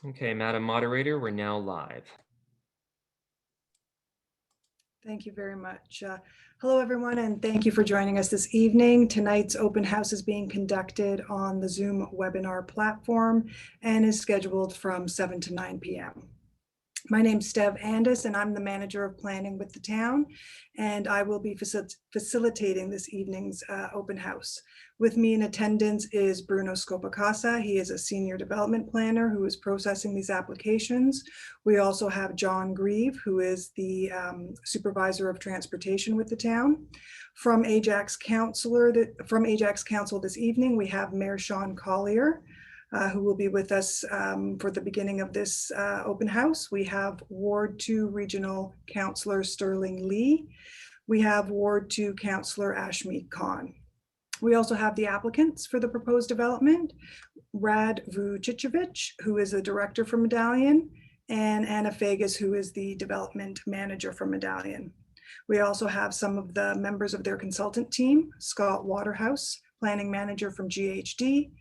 Okay, Madam Moderator, we're now live. Thank you very much. Hello, everyone, and thank you for joining us this evening. Tonight's open house is being conducted on the Zoom webinar platform and is scheduled from 7 to 9 p.m. My name's Stev Andis, and I'm the manager of planning with the town, and I will be facilitating this evening's open house. With me in attendance is Bruno Scopacasa. He is a senior development planner who is processing these applications. We also have John Grieve, who is the supervisor of transportation with the town. From Ajax Council this evening, we have Mayor Sean Collier, who will be with us for the beginning of this open house. We have Ward 2 Regional Councillor Sterling Lee. We have Ward 2 Councillor Ashmeet Khan. We also have the applicants for the proposed development, Rad Vucicevic, who is the director for Medallion, and Anna Fagas, who is the development manager for Medallion. We also have some of the members of their consultant team, Scott Waterhouse, planning manager from GHD,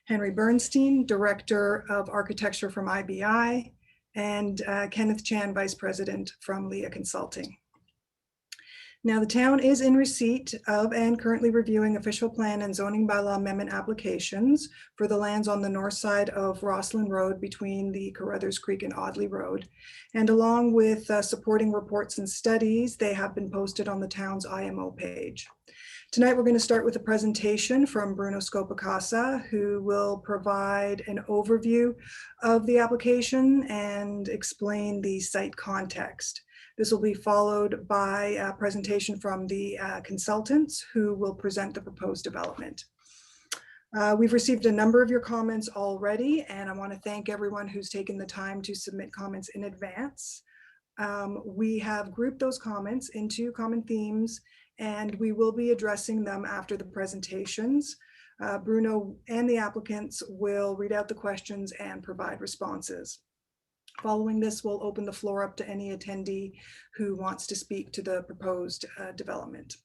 Henry Bernstein, Director of Architecture from IBI, and Kenneth Chan, Vice President from Leah Consulting. Now, the town is in receipt of and currently reviewing official plan and zoning bylaw amendment applications for the lands on the north side of Rossland Road between the Carruthers Creek and Audley Road. And along with supporting reports and studies, they have been posted on the town's IMO page. Tonight, we're going to start with a presentation from Bruno Scopacasa, who will provide an overview of the application and explain the site context. This will be followed by a presentation from the consultants who will present the proposed development. We've received a number of your comments already, and I want to thank everyone who's taken the time to submit comments in advance. We have grouped those comments into common themes, and we will be addressing them after the presentations. Bruno and the applicants will read out the questions and provide responses. Following this, we'll open the floor up to any attendee who wants to speak to the proposed development.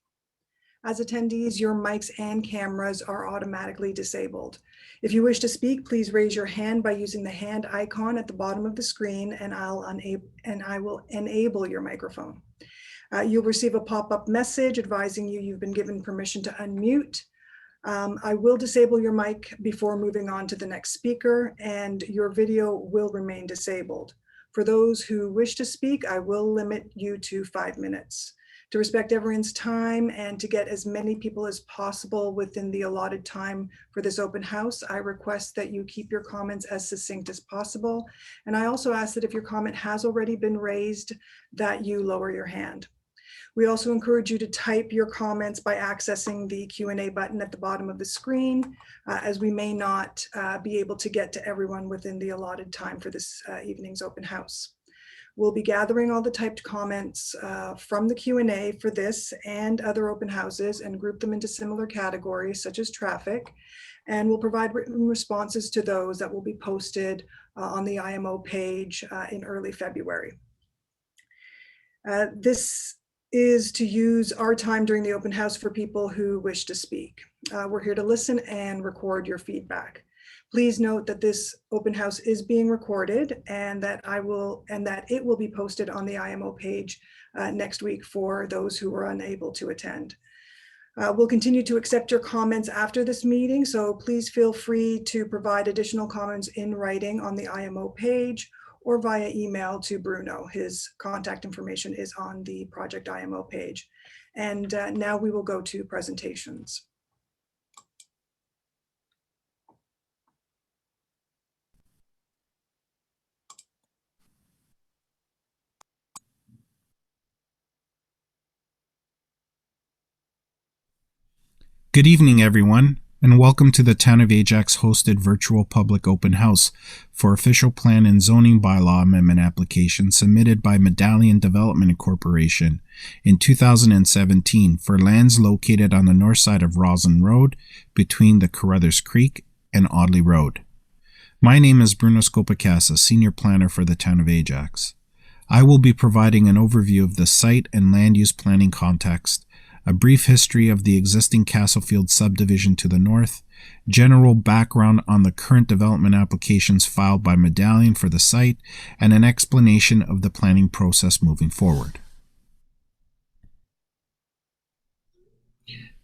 As attendees, your mics and cameras are automatically disabled. If you wish to speak, please raise your hand by using the hand icon at the bottom of the screen, and I will enable your microphone. You'll receive a pop-up message advising you've been given permission to unmute. I will disable your mic before moving on to the next speaker, and your video will remain disabled. For those who wish to speak, I will limit you to 5 minutes. To respect everyone's time and to get as many people as possible within the allotted time for this open house, I request that you keep your comments as succinct as possible. And I also ask that if your comment has already been raised, that you lower your hand. We also encourage you to type your comments by accessing the Q&A button at the bottom of the screen, as we may not be able to get to everyone within the allotted time for this evening's open house. We'll be gathering all the typed comments from the Q&A for this and other open houses and group them into similar categories such as traffic, and we'll provide written responses to those that will be posted on the IMO page in early February. This is to use our time during the open house for people who wish to speak. We're here to listen and record your feedback. Please note that this open house is being recorded and that it will be posted on the IMO page next week for those who are unable to attend. We'll continue to accept your comments after this meeting, so please feel free to provide additional comments in writing on the IMO page or via email to Bruno. His contact information is on the Project IMO page. And now we will go to presentations. Good evening, everyone, and welcome to the Town of Ajax hosted virtual public open house for official plan and zoning bylaw amendment application submitted by Medallion Development Corporation in 2017 for lands located on the north side of Rossland Road between the Carruthers Creek and Audley Road. My name is Bruno Scopacasa, Senior Planner for the Town of Ajax. I will be providing an overview of the site and land use planning context, a brief history of the existing Castlefield subdivision to the north, general background on the current development applications filed by Medallion for the site, and an explanation of the planning process moving forward.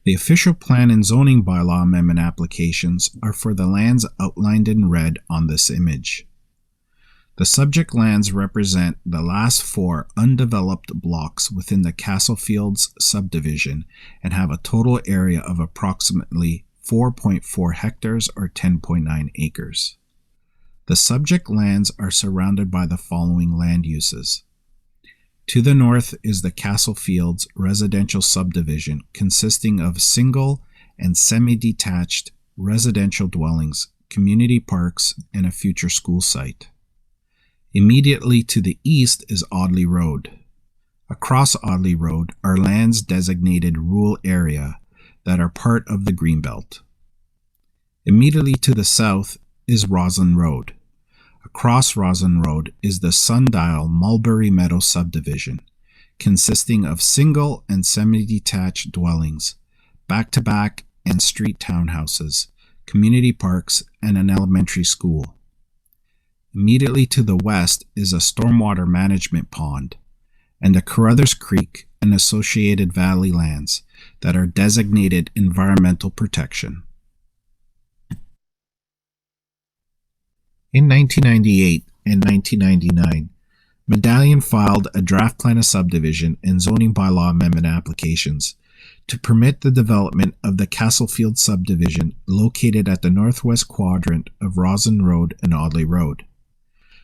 The official plan and zoning bylaw amendment applications are for the lands outlined in red on this image. The subject lands represent the last 4 undeveloped blocks within the Castlefields subdivision and have a total area of approximately 4.4 hectares or 10.9 acres. The subject lands are surrounded by the following land uses. To the north is the Castlefields residential subdivision consisting of single and semi-detached residential dwellings, community parks, and a future school site. Immediately to the east is Audley Road. Across Audley Road are lands designated rural area that are part of the Greenbelt. Immediately to the south is Rossland Road. Across Rossland Road is the Sundial Mulberry Meadow subdivision, consisting of single and semi-detached dwellings, back-to-back and street townhouses, community parks, and an elementary school. Immediately to the west is a stormwater management pond and the Carruthers Creek and associated valley lands that are designated environmental protection. In 1998 and 1999, Medallion filed a draft plan of subdivision and zoning bylaw amendment applications to permit the development of the Castlefield subdivision located at the northwest quadrant of Rossland Road and Audley Road.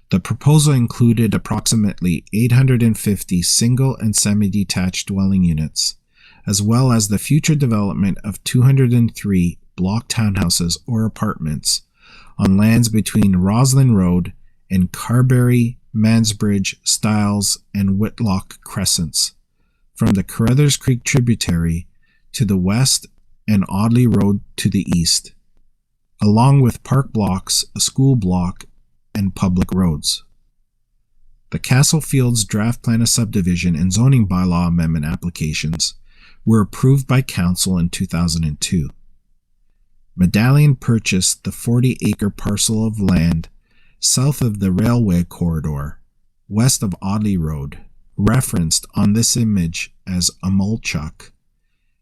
The proposal included approximately 850 single and semi-detached dwelling units, as well as the future development of 203 block townhouses or apartments on lands between Rossland Road and Carberry, Mansbridge, Stiles, and Whitlock Crescents, from the Carruthers Creek tributary to the west and Audley Road to the east, along with park blocks, a school block, and public roads. The Castlefields draft plan of subdivision and zoning bylaw amendment applications were approved by Council in 2002. Medallion purchased the 40-acre parcel of land south of the railway corridor, west of Audley Road, referenced on this image as Amolchuk,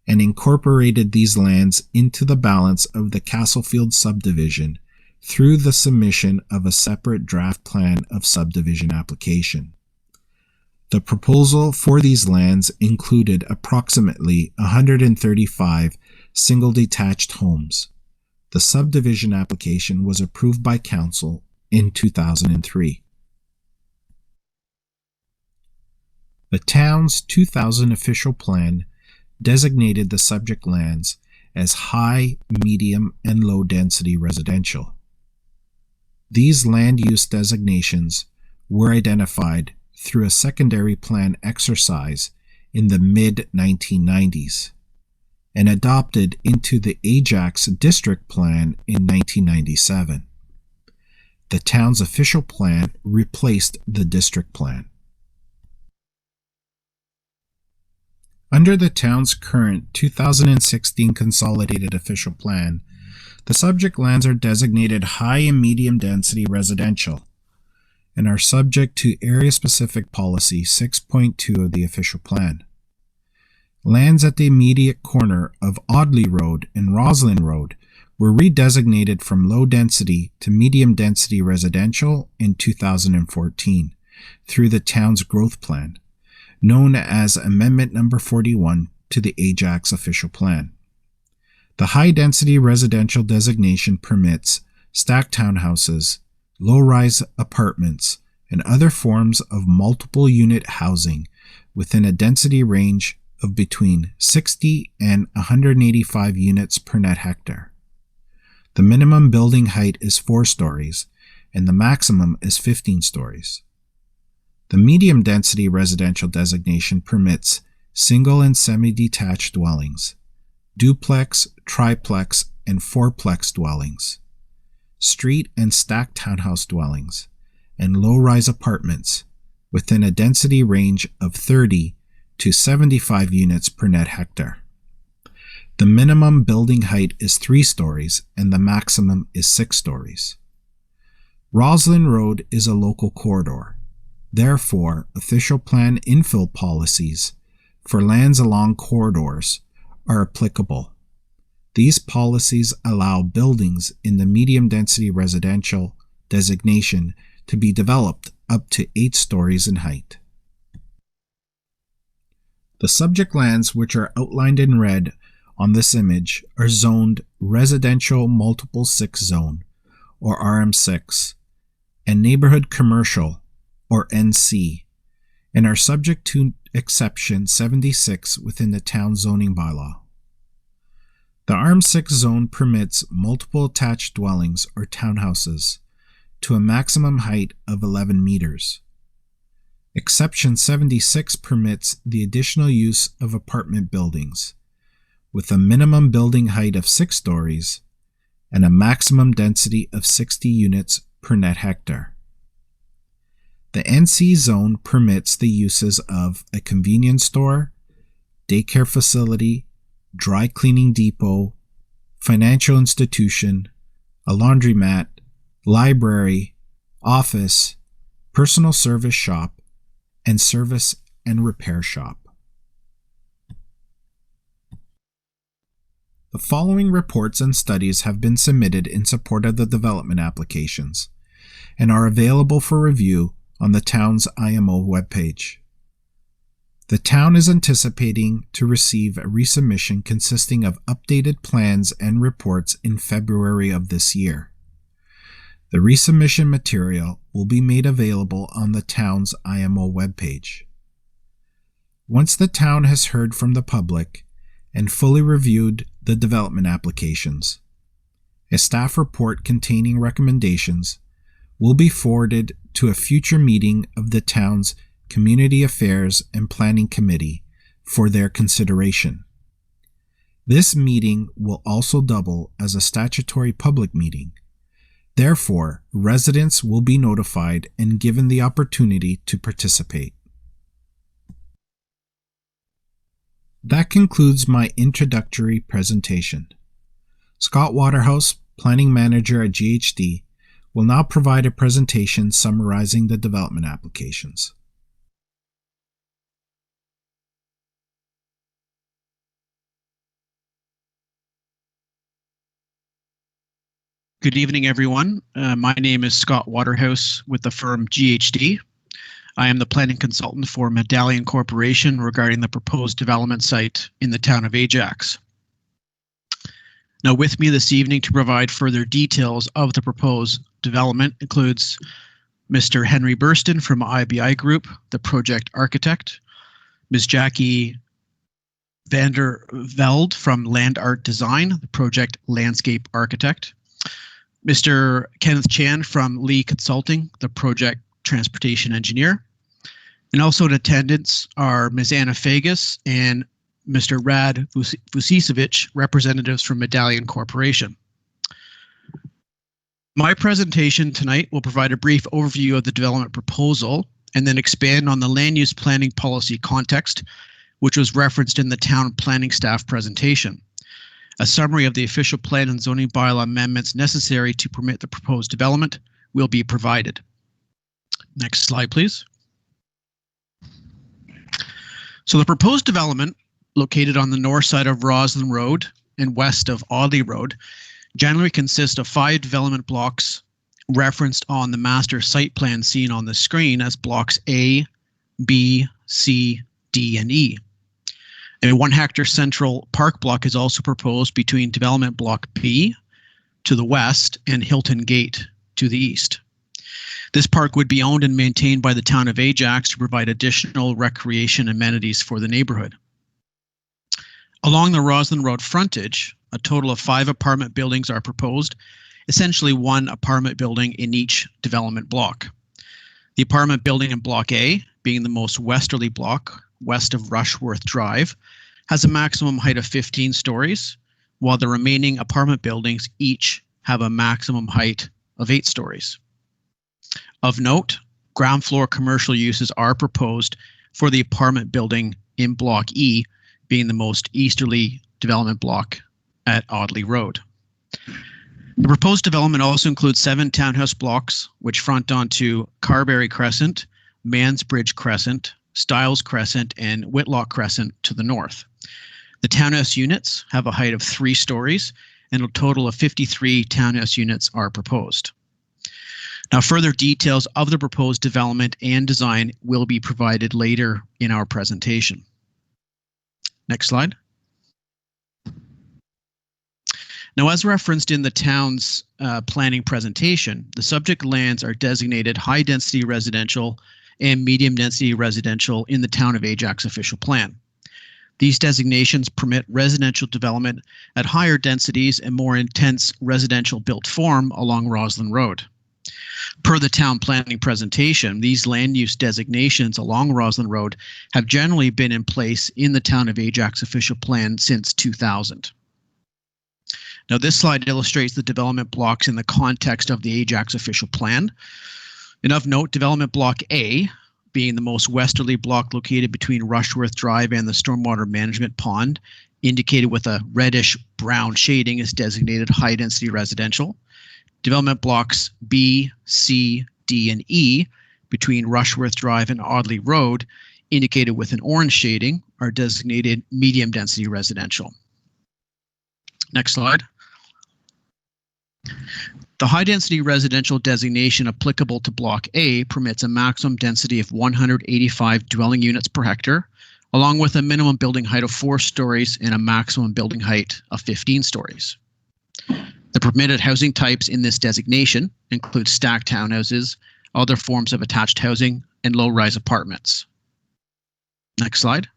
and incorporated these lands into the balance of the Castlefield subdivision through the submission of a separate draft plan of subdivision application. The proposal for these lands included approximately 135 single detached homes. The subdivision application was approved by Council in 2003. The town's 2000 official plan designated the subject lands as high, medium, and low density residential. These land use designations were identified through a secondary plan exercise in the mid-1990s and adopted into the Ajax District Plan in 1997. The town's official plan replaced the district plan. Under the town's current 2016 Consolidated Official Plan, the subject lands are designated high and medium density residential and are subject to Area-Specific Policy 6.2 of the official plan. Lands at the immediate corner of Audley Road and Rossland Road were redesignated from low density to medium density residential in 2014 through the town's growth plan, known as Amendment Number 41 to the Ajax Official Plan. The high-density residential designation permits stacked townhouses, low-rise apartments, and other forms of multiple-unit housing within a density range of between 60 and 185 units per net hectare. The minimum building height is 4 stories, and the maximum is 15 stories. The medium-density residential designation permits single and semi-detached dwellings, duplex, triplex, and fourplex dwellings, street and stacked townhouse dwellings, and low-rise apartments within a density range of 30 to 75 units per net hectare. The minimum building height is 3 stories and the maximum is 6 stories. Rossland Road is a local corridor. Therefore, official plan infill policies for lands along corridors are applicable. These policies allow buildings in the medium-density residential designation to be developed up to 8 stories in height. The subject lands, which are outlined in red on this image, are zoned Residential Multiple 6 Zone, or RM6, and Neighborhood Commercial, or NC, and are subject to Exception 76 within the town zoning bylaw. The RM6 zone permits multiple attached dwellings or townhouses to a maximum height of 11 meters. Exception 76 permits the additional use of apartment buildings with a minimum building height of 6 stories and a maximum density of 60 units per net hectare. The NC zone permits the uses of a convenience store, daycare facility, dry cleaning depot, financial institution, a laundromat, library, office, personal service shop, and service and repair shop. The following reports and studies have been submitted in support of the development applications and are available for review on the town's IMO webpage. The town is anticipating to receive a resubmission consisting of updated plans and reports in February of this year. The resubmission material will be made available on the town's IMO webpage. Once the town has heard from the public and fully reviewed the development applications, a staff report containing recommendations will be forwarded to a future meeting of the town's Community Affairs and Planning Committee for their consideration. This meeting will also double as a statutory public meeting. Therefore, residents will be notified and given the opportunity to participate. That concludes my introductory presentation. Scott Waterhouse, Planning Manager at GHD, will now provide a presentation summarizing the development applications. Good evening, everyone. My name is Scott Waterhouse with the firm GHD. I am the planning consultant for Medallion Corporation regarding the proposed development site in the town of Ajax. Now, with me this evening to provide further details of the proposed development includes Mr. Henry Burston from IBI Group, the project architect, Ms. Jackie Vandervelde from Land Art Design, the project landscape architect, Mr. Kenneth Chan from Lee Consulting, the project transportation engineer. And also in attendance are Ms. Anna Fagus and Mr. Rad Vucicevic, representatives from Medallion Corporation. My presentation tonight will provide a brief overview of the development proposal and then expand on the land use planning policy context, which was referenced in the town planning staff presentation. A summary of the official plan and zoning bylaw amendments necessary to permit the proposed development will be provided. Next slide, please. So the proposed development, located on the north side of Rossland Road and west of Audley Road, generally consists of 5 development blocks referenced on the master site plan seen on the screen as blocks A, B, C, D, and E. A 1 hectare central park block is also proposed between development block B to the west and Hilton Gate to the east. This park would be owned and maintained by the town of Ajax to provide additional recreation amenities for the neighborhood. Along the Rossland Road frontage, a total of 5 apartment buildings are proposed, essentially 1 apartment building in each development block. The apartment building in Block A, being the most westerly block, west of Rushworth Drive, has a maximum height of 15 stories, while the remaining apartment buildings each have a maximum height of 8 stories. Of note, ground floor commercial uses are proposed for the apartment building in Block E, being the most easterly development block at Audley Road. The proposed development also includes 7 townhouse blocks which front onto Carberry Crescent, Mansbridge Crescent, Stiles Crescent, and Whitlock Crescent to the north. The townhouse units have a height of 3 stories, and a total of 53 townhouse units are proposed. Now, further details of the proposed development and design will be provided later in our presentation. Next slide. Now, as referenced in the town's planning presentation, the subject lands are designated high-density residential and medium-density residential in the Town of Ajax official plan. These designations permit residential development at higher densities and more intense residential built form along Rossland Road. Per the town planning presentation, these land use designations along Rossland Road have generally been in place in the Town of Ajax official plan since 2000. Now, this slide illustrates the development blocks in the context of the Ajax official plan. And of note, development block A, being the most westerly block located between Rushworth Drive and the stormwater management pond, indicated with a reddish brown shading, is designated high density residential. Development blocks B, C, D, and E between Rushworth Drive and Audley Road, indicated with an orange shading, are designated medium density residential. Next slide. The high-density residential designation applicable to Block A permits a maximum density of 185 dwelling units per hectare, along with a minimum building height of 4 stories and a maximum building height of 15 stories. The permitted housing types in this designation include stacked townhouses, other forms of attached housing, and low-rise apartments. Next slide.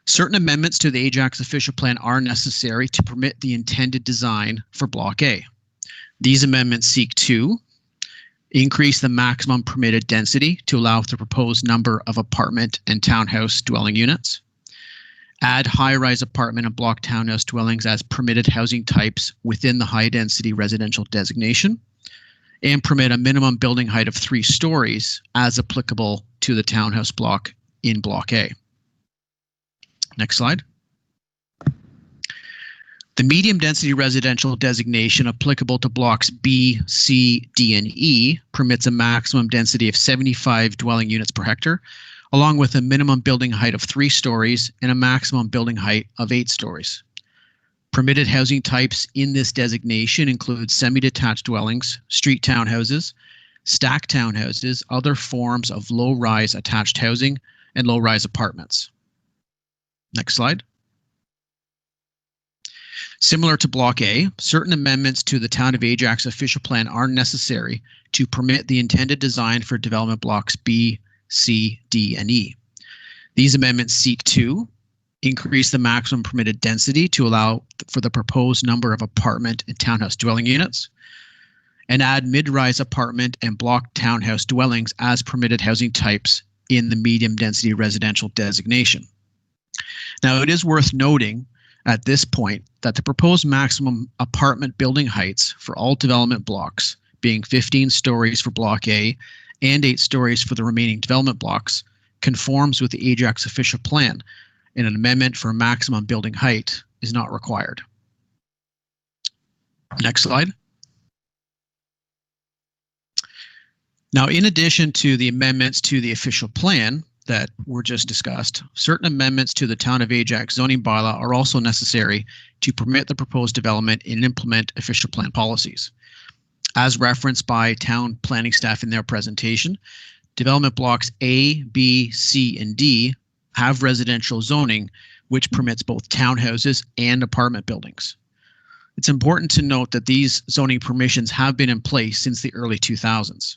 Certain amendments to the Ajax official plan are necessary to permit the intended design for Block A. These amendments seek to increase the maximum permitted density to allow for the proposed number of apartment and townhouse dwelling units, add high-rise apartment and block townhouse dwellings as permitted housing types within the high-density residential designation, and permit a minimum building height of 3 stories as applicable to the townhouse block in Block A. Next slide. The medium density residential designation applicable to blocks B, C, D, and E permits a maximum density of 75 dwelling units per hectare, along with a minimum building height of 3 stories and a maximum building height of 8 stories. Permitted housing types in this designation include semi-detached dwellings, street townhouses, stacked townhouses, other forms of low-rise attached housing, and low-rise apartments. Next slide. Similar to Block A, certain amendments to the Town of Ajax official plan are necessary to permit the intended design for development blocks B, C, D, and E. These amendments seek to increase the maximum permitted density to allow for the proposed number of apartment and townhouse dwelling units, and add mid-rise apartment and block townhouse dwellings as permitted housing types in the medium density residential designation. Now, it is worth noting at this point that the proposed maximum apartment building heights for all development blocks, being 15 stories for Block A and 8 stories for the remaining development blocks, conforms with the Ajax official plan, and an amendment for maximum building height is not required. Next slide. Now, in addition to the amendments to the official plan that were just discussed, certain amendments to the Town of Ajax zoning bylaw are also necessary to permit the proposed development and implement official plan policies. As referenced by town planning staff in their presentation, development blocks A, B, C, and D have residential zoning, which permits both townhouses and apartment buildings. It's important to note that these zoning permissions have been in place since the early 2000s.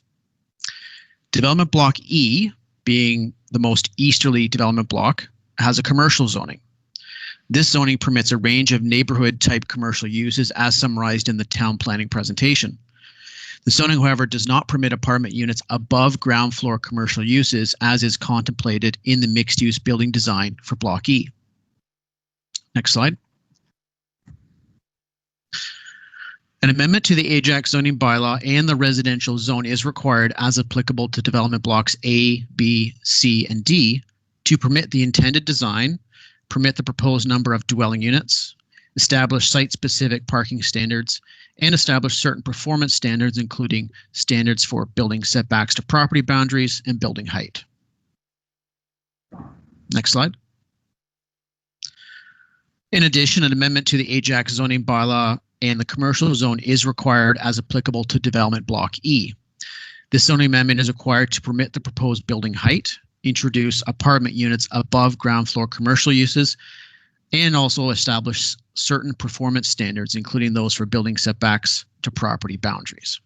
Development block E, being the most easterly development block, has a commercial zoning. This zoning permits a range of neighborhood type commercial uses as summarized in the town planning presentation. The zoning, however, does not permit apartment units above ground floor commercial uses as is contemplated in the mixed use building design for block E. Next slide. An amendment to the Ajax zoning bylaw and the residential zone is required as applicable to development blocks A, B, C, and D to permit the intended design, permit the proposed number of dwelling units, establish site-specific parking standards, and establish certain performance standards, including standards for building setbacks to property boundaries and building height. Next slide. In addition, an amendment to the Ajax zoning bylaw and the commercial zone is required as applicable to development block E. This zoning amendment is required to permit the proposed building height, introduce apartment units above ground floor commercial uses, and also establish certain performance standards, including those for building setbacks to property boundaries.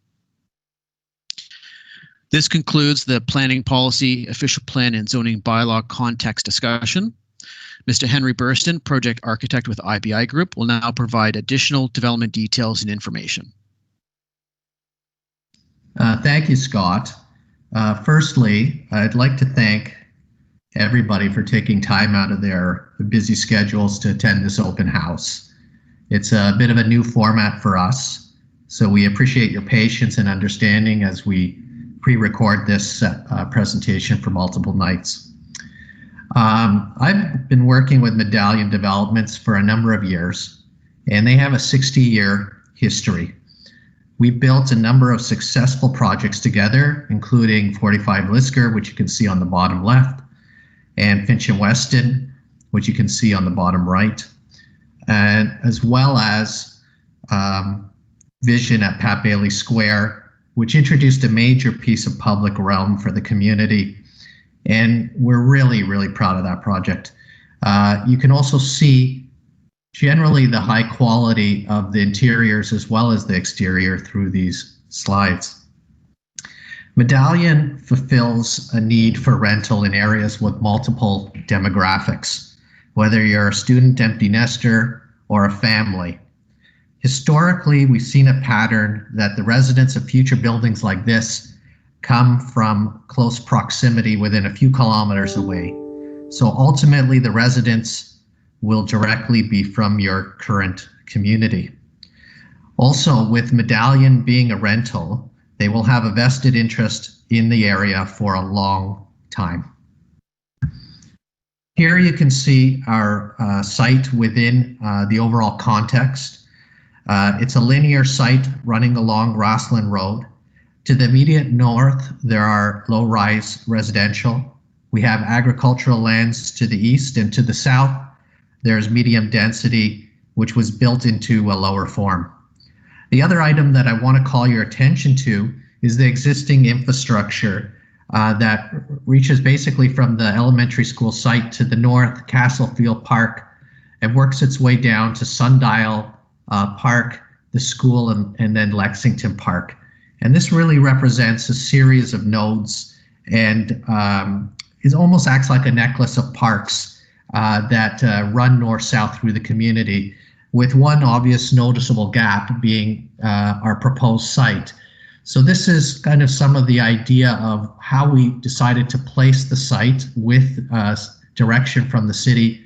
This concludes the planning policy, official plan, and zoning bylaw context discussion. Mr. Henry Burston, project architect with IBI Group, will now provide additional development details and information. Thank you, Scott. Firstly, I'd like to thank everybody for taking time out of their busy schedules to attend this open house. It's a bit of a new format for us, so we appreciate your patience and understanding as we pre-record this presentation for multiple nights. I've been working with Medallion Developments for a number of years, and they have a 60-year history. We built a number of successful projects together, including 45 Lisker, which you can see on the bottom left, and Finch and Weston, which you can see on the bottom right, and as well as Vision at Pat Bailey Square, which introduced a major piece of public realm for the community. And we're really, really proud of that project. You can also see generally the high quality of the interiors as well as the exterior through these slides. Medallion fulfills a need for rental in areas with multiple demographics, whether you're a student empty nester or a family. Historically, we've seen a pattern that the residents of future buildings like this come from close proximity within a few kilometers away. So ultimately, the residents will directly be from your current community. Also, with Medallion being a rental, they will have a vested interest in the area for a long time. Here you can see our site within the overall context. It's a linear site running along Rossland Road. To the immediate north, there are low-rise residential. We have agricultural lands to the east, and to the south, there's medium density, which was built into a lower form. The other item that I want to call your attention to is the existing infrastructure that reaches basically from the elementary school site to the north, Castlefield Park, and works its way down to Sundow Park, the school, and then Lexington Park. And this really represents a series of nodes and it almost acts like a necklace of parks that run north-south through the community, with one obvious noticeable gap being our proposed site. So this is kind of some of the idea of how we decided to place the site with direction from the city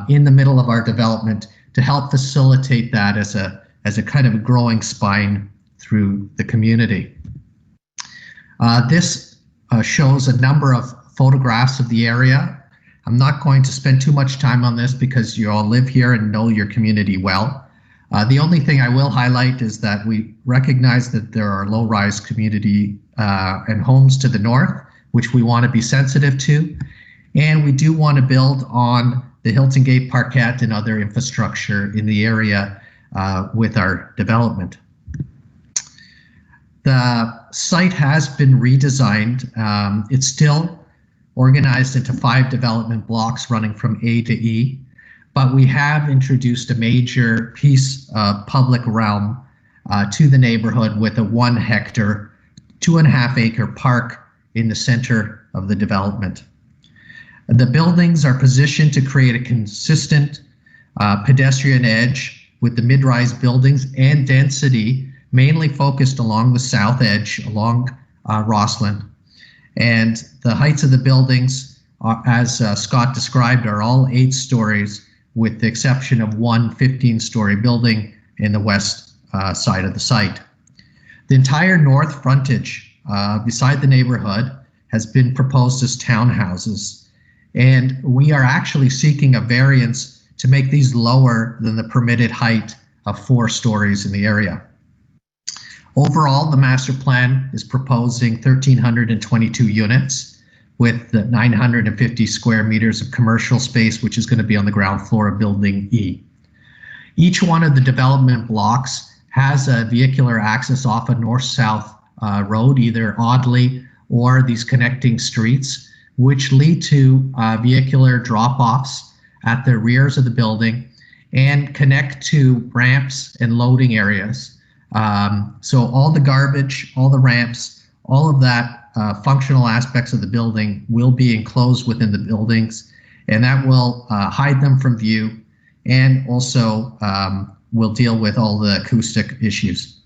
in the middle of our development to help facilitate that as a kind of a growing spine through the community. This shows a number of photographs of the area. I'm not going to spend too much time on this because you all live here and know your community well. The only thing I will highlight is that we recognize that there are low-rise community and homes to the north, which we want to be sensitive to. And we do want to build on the Hilton Gate Parkette and other infrastructure in the area with our development. The site has been redesigned. It's still organized into 5 development blocks running from A to E, but we have introduced a major piece of public realm to the neighborhood with a 1 hectare, 2.5 acre park in the center of the development. The buildings are positioned to create a consistent pedestrian edge with the mid-rise buildings and density mainly focused along the south edge, along Rossland. And the heights of the buildings, as Scott described, are all 8 stories, with the exception of one 15-story building in the west side of the site. The entire north frontage beside the neighborhood has been proposed as townhouses. And we are actually seeking a variance to make these lower than the permitted height of 4 stories in the area. Overall, the master plan is proposing 1,322 units with the 950 square meters of commercial space, which is going to be on the ground floor of Building E. Each one of the development blocks has a vehicular access off a north-south road, either Audley or these connecting streets, which lead to vehicular drop-offs at the rears of the building and connect to ramps and loading areas. So all the garbage, all the ramps, all of that functional aspects of the building will be enclosed within the buildings, and that will hide them from view, and also will deal with all the acoustic issues.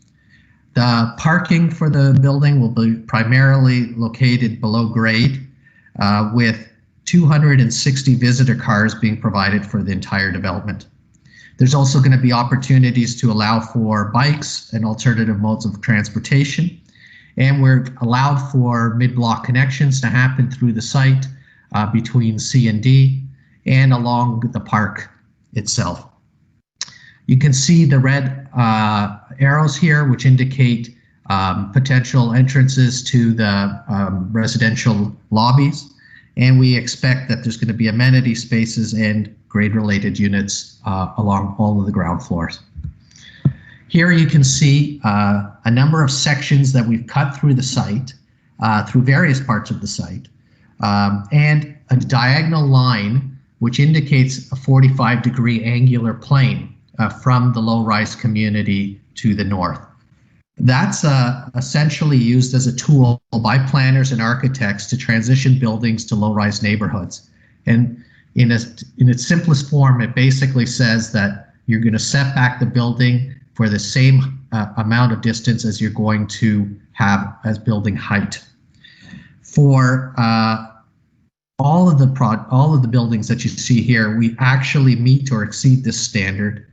The parking for the building will be primarily located below grade, with 260 visitor cars being provided for the entire development. There's also going to be opportunities to allow for bikes and alternative modes of transportation, and we're allowed for mid-block connections to happen through the site between C and D and along the park itself. You can see the red arrows here, which indicate potential entrances to the residential lobbies, and we expect that there's going to be amenity spaces and grade-related units along all of the ground floors. Here you can see a number of sections that we've cut through the site, through various parts of the site, and a diagonal line which indicates a 45-degree angular plane from the low-rise community to the north. That's essentially used as a tool by planners and architects to transition buildings to low-rise neighborhoods. And in its simplest form, it basically says that you're going to set back the building for the same amount of distance as you're going to have as building height. For all of the buildings that you see here, we actually meet or exceed this standard.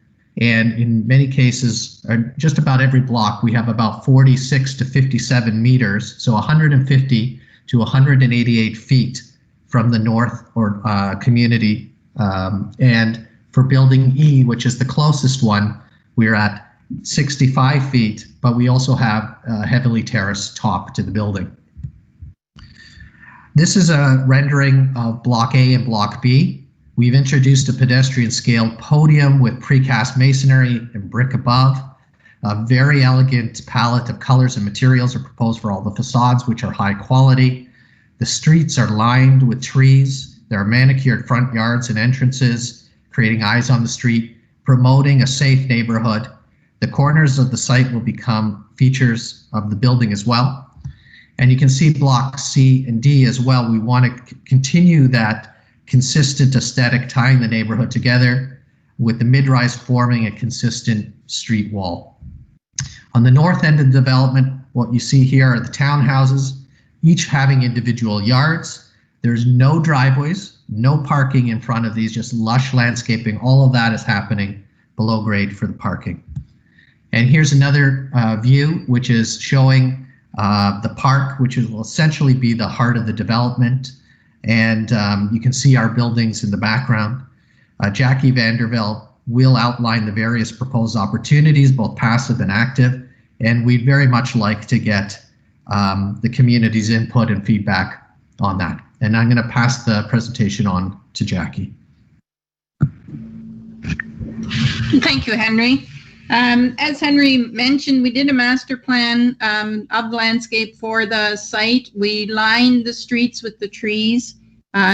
And in many cases, just about every block, we have about 46 to 57 meters, so 150 to 188 feet from the north or community. And for Building E, which is the closest one, we're at 65 feet, but we also have a heavily terraced top to the building. This is a rendering of Block A and Block B. We've introduced a pedestrian scale podium with precast masonry and brick above. A very elegant palette of colors and materials are proposed for all the facades, which are high quality. The streets are lined with trees. There are manicured front yards and entrances, creating eyes on the street, promoting a safe neighborhood. The corners of the site will become features of the building as well. And you can see Block C and D as well. We want to continue that consistent aesthetic, tying the neighborhood together, with the mid-rise forming a consistent street wall. On the north end of the development, what you see here are the townhouses, each having individual yards. There's no driveways, no parking in front of these, just lush landscaping. All of that is happening below grade for the parking. And here's another view, which is showing the park, which will essentially be the heart of the development. And you can see our buildings in the background. Jackie Vandervelde will outline the various proposed opportunities, both passive and active, and we'd very much like to get the community's input and feedback on that. And I'm going to pass the presentation on to Jackie. Thank you, Henry. As Henry mentioned, we did a master plan of the landscape for the site. We lined the streets with the trees.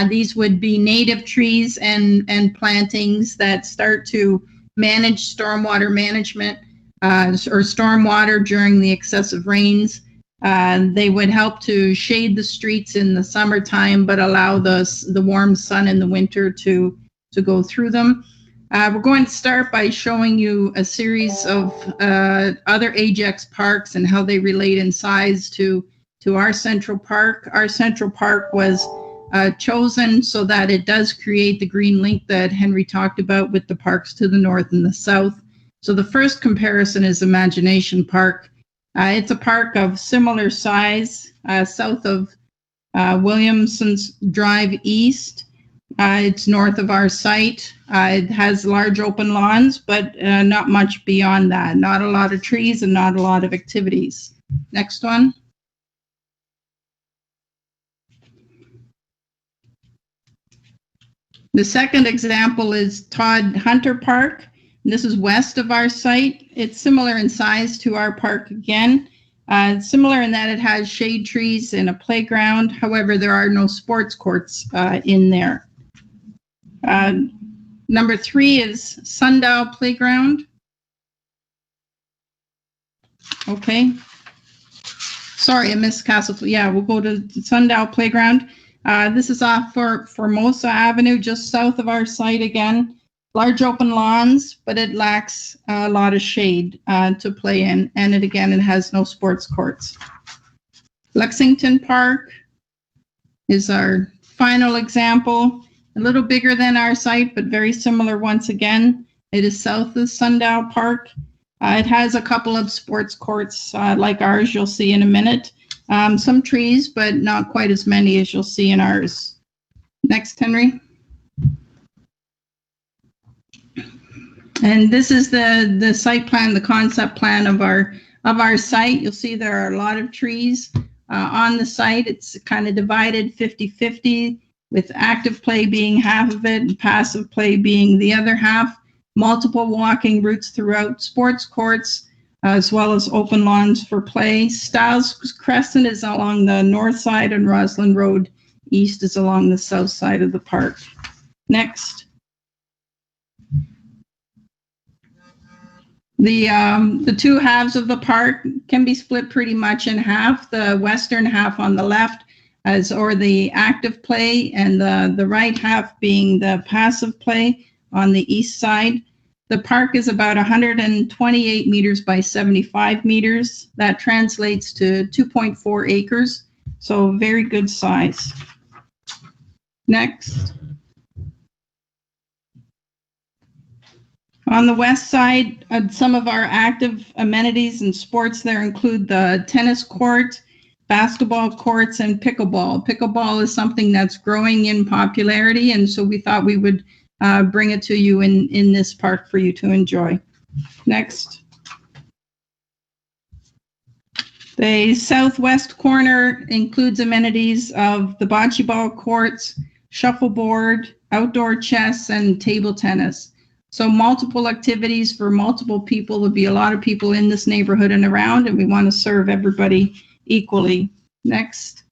These would be native trees and plantings that start to manage stormwater management or stormwater during the excessive rains. They would help to shade the streets in the summertime, but allow the warm sun in the winter to go through them. We're going to start by showing you a series of other Ajax parks and how they relate in size to our Central Park. Our Central Park was chosen so that it does create the green link that Henry talked about with the parks to the north and the south. So the first comparison is Imagination Park. It's a park of similar size south of Williamson's Drive East. It's north of our site. It has large open lawns, but not much beyond that. Not a lot of trees and not a lot of activities. Next one. The second example is Todd Hunter Park. This is west of our site. It's similar in size to our park again. Similar in that it has shade trees and a playground. However, there are no sports courts in there. Number 3 is Sundow Playground. Okay. Sorry, I missed Castlefield. Yeah, we'll go to Sundow Playground. This is off for Formosa Avenue, just south of our site again. Large open lawns, but it lacks a lot of shade to play in. And it has no sports courts. Lexington Park is our final example. A little bigger than our site, but very similar once again. It is south of Sundow Park. It has a couple of sports courts like ours, you'll see in a minute. Some trees, but not quite as many as you'll see in ours. Next, Henry. And this is the site plan, the concept plan of our site. You'll see there are a lot of trees on the site. It's kind of divided 50-50, with active play being half of it and passive play being the other half. Multiple walking routes throughout, sports courts, as well as open lawns for play. Styles Crescent is along the north side and Rossland Road East is along the south side of the park. Next. The two halves of the park can be split pretty much in half. The western half on the left or the active play, and the right half being the passive play on the east side. The park is about 128 meters by 75 meters. That translates to 2.4 acres, so very good size. Next. On the west side, some of our active amenities and sports there include the tennis court, basketball courts, and pickleball. Pickleball is something that's growing in popularity, and so we thought we would bring it to you in this park for you to enjoy. Next. The southwest corner includes amenities of the bocce ball courts, shuffleboard, outdoor chess, and table tennis. So multiple activities for multiple people. There'll be a lot of people in this neighborhood and around, and we want to serve everybody equally. Next.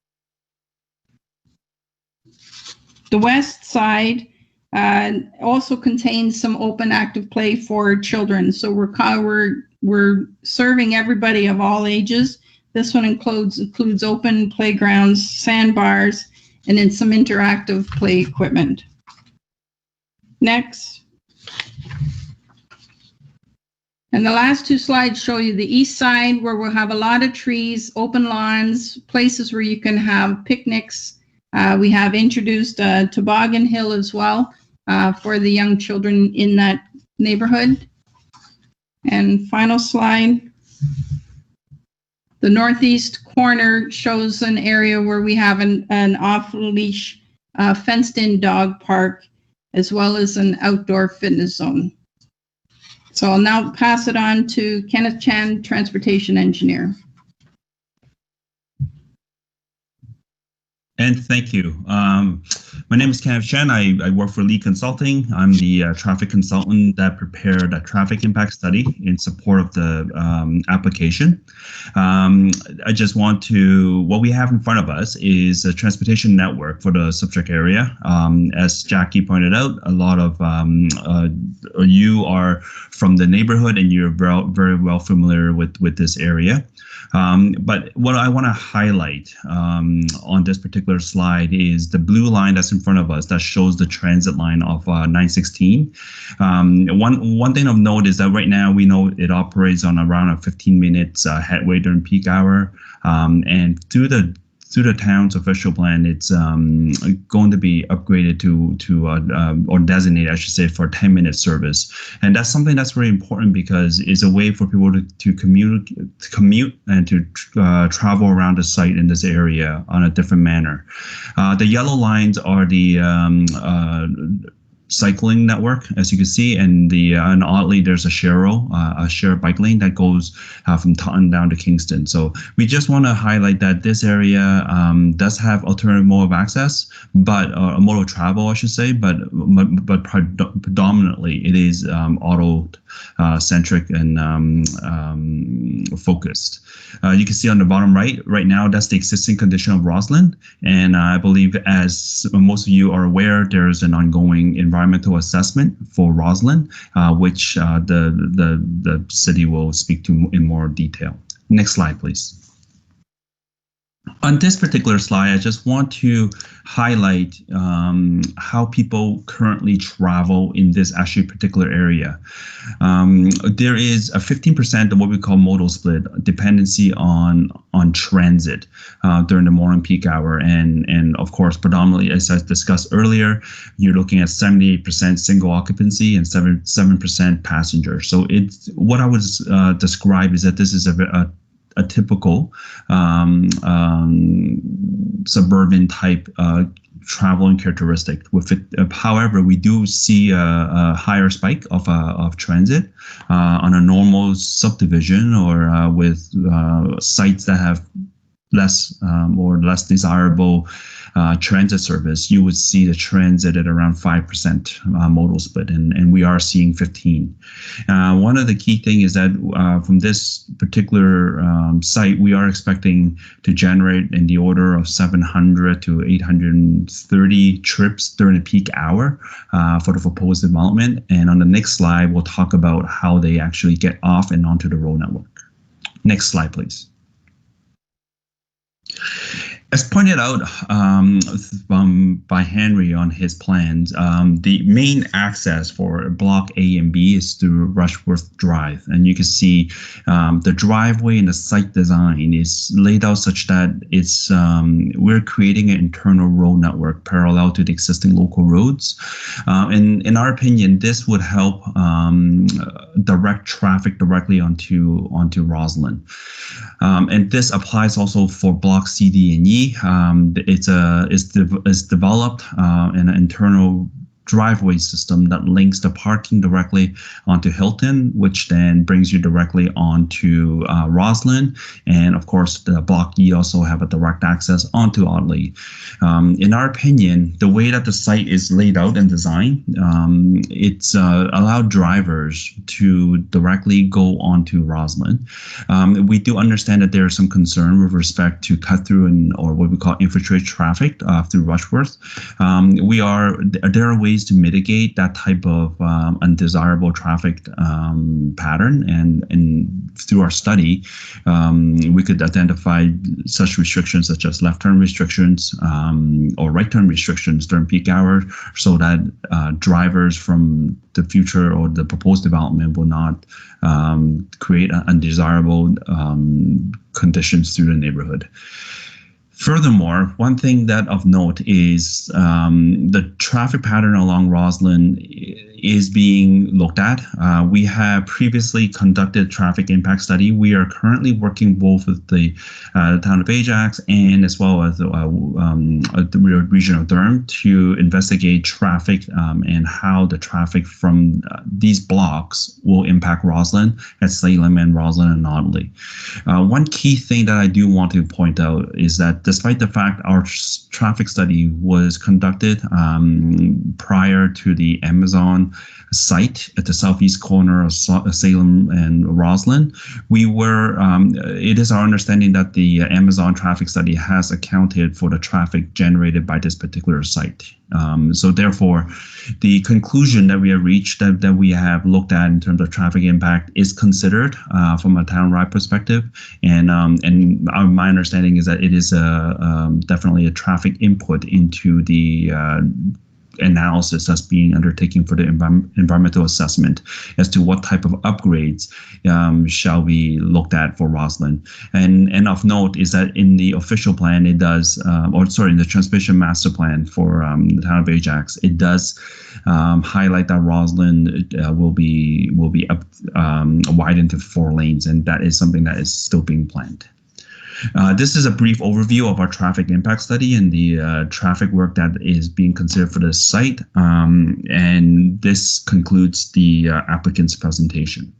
The west side also contains some open active play for children. So we're serving everybody of all ages. This one includes open playgrounds, sandbars, and then some interactive play equipment. Next. And the last two slides show you the east side, where we'll have a lot of trees, open lawns, places where you can have picnics. We have introduced a toboggan hill as well for the young children in that neighborhood. And final slide. The northeast corner shows an area where we have an off-leash fenced-in dog park, as well as an outdoor fitness zone. So I'll now pass it on to Kenneth Chan, Transportation Engineer. And thank you. My name is Kenneth Chan. I work for Lee Consulting. I'm the traffic consultant that prepared a traffic impact study in support of the application. I just want to, what we have in front of us is a transportation network for the subject area. As Jackie pointed out, a lot of you are from the neighborhood and you're very well familiar with this area. But what I want to highlight on this particular slide is the blue line that's in front of us that shows the transit line of 916. One thing of note is that right now we know it operates on around a 15 minutes headway during peak hour. And through the through the town's official plan, it's going to be upgraded to or designated, I should say, for 10-minute service. And that's something that's very important because it's a way for people to commute and to travel around the site in this area on a different manner. The yellow lines are the cycling network, as you can see, and oddly there's a shared bike lane that goes from Taunton down to Kingston. So we just want to highlight that this area does have alternative mode of access, but a mode of travel, I should say, but predominantly it is auto centric and focused. You can see on the bottom right now, that's the existing condition of Rossland. And I believe, as most of you are aware, there's an ongoing environmental assessment for Rossland, which the city will speak to in more detail. Next slide, please. On this particular slide, I just want to highlight how people currently travel in this actually particular area. There is a 15% of what we call modal split dependency on transit during the morning peak hour, and of course, predominantly, as I discussed earlier, you're looking at 78% single occupancy and 7% passenger. So it's what I would describe is that this is a typical suburban type traveling characteristic. With it, however, we do see a higher spike of transit on a normal subdivision or with sites that have less or less desirable transit service. You would see the transit at around 5% modal split, and we are seeing 15. One of the key thing is that from this particular site, we are expecting to generate in the order of 700 to 830 trips during the peak hour for the proposed development. And on the next slide, we'll talk about how they actually get off and onto the road network. Next slide, please. As pointed out by Henry on his plans, the main access for Block A and B is through Rushworth Drive. And you can see the driveway and the site design is laid out such that it's we're creating an internal road network parallel to the existing local roads. And in our opinion, this would help direct traffic directly onto Rossland. And this applies also for Block C, D, and E. It's developed in an internal driveway system that links the parking directly onto Hilton, which then brings you directly onto Rossland. And of course, the Block E also have a direct access onto Audley. In our opinion, the way that the site is laid out and designed, it's allowed drivers to directly go onto Rossland. We do understand that there is some concern with respect to cut through or what we call infiltrate traffic through Rushworth. There are ways to mitigate that type of undesirable traffic pattern, and through our study, we could identify such restrictions such as left turn restrictions or right turn restrictions during peak hours, so that drivers from the future or the proposed development will not create undesirable conditions through the neighborhood. Furthermore, one thing that of note is the traffic pattern along Rossland is being looked at. We have previously conducted a traffic impact study. We are currently working both with the town of Ajax and as well as the region of Durham to investigate traffic and how the traffic from these blocks will impact Rossland, at Salem and Rossland and Audley. One key thing that I do want to point out is that despite the fact our traffic study was conducted prior to the Amazon site at the southeast corner of Salem and Rossland, it is our understanding that the Amazon traffic study has accounted for the traffic generated by this particular site. So therefore, the conclusion that we have reached, that we have looked at in terms of traffic impact, is considered from a townwide perspective. And my understanding is that it is definitely a traffic input into the analysis that's being undertaken for the environmental assessment as to what type of upgrades shall be looked at for Rossland. And of note is that in the official plan, it does, in the transmission master plan for the town of Ajax, it does highlight that Rossland will be widened to 4 lanes, and that is something that is still being planned. This is a brief overview of our traffic impact study and the traffic work that is being considered for this site. And this concludes the applicant's presentation.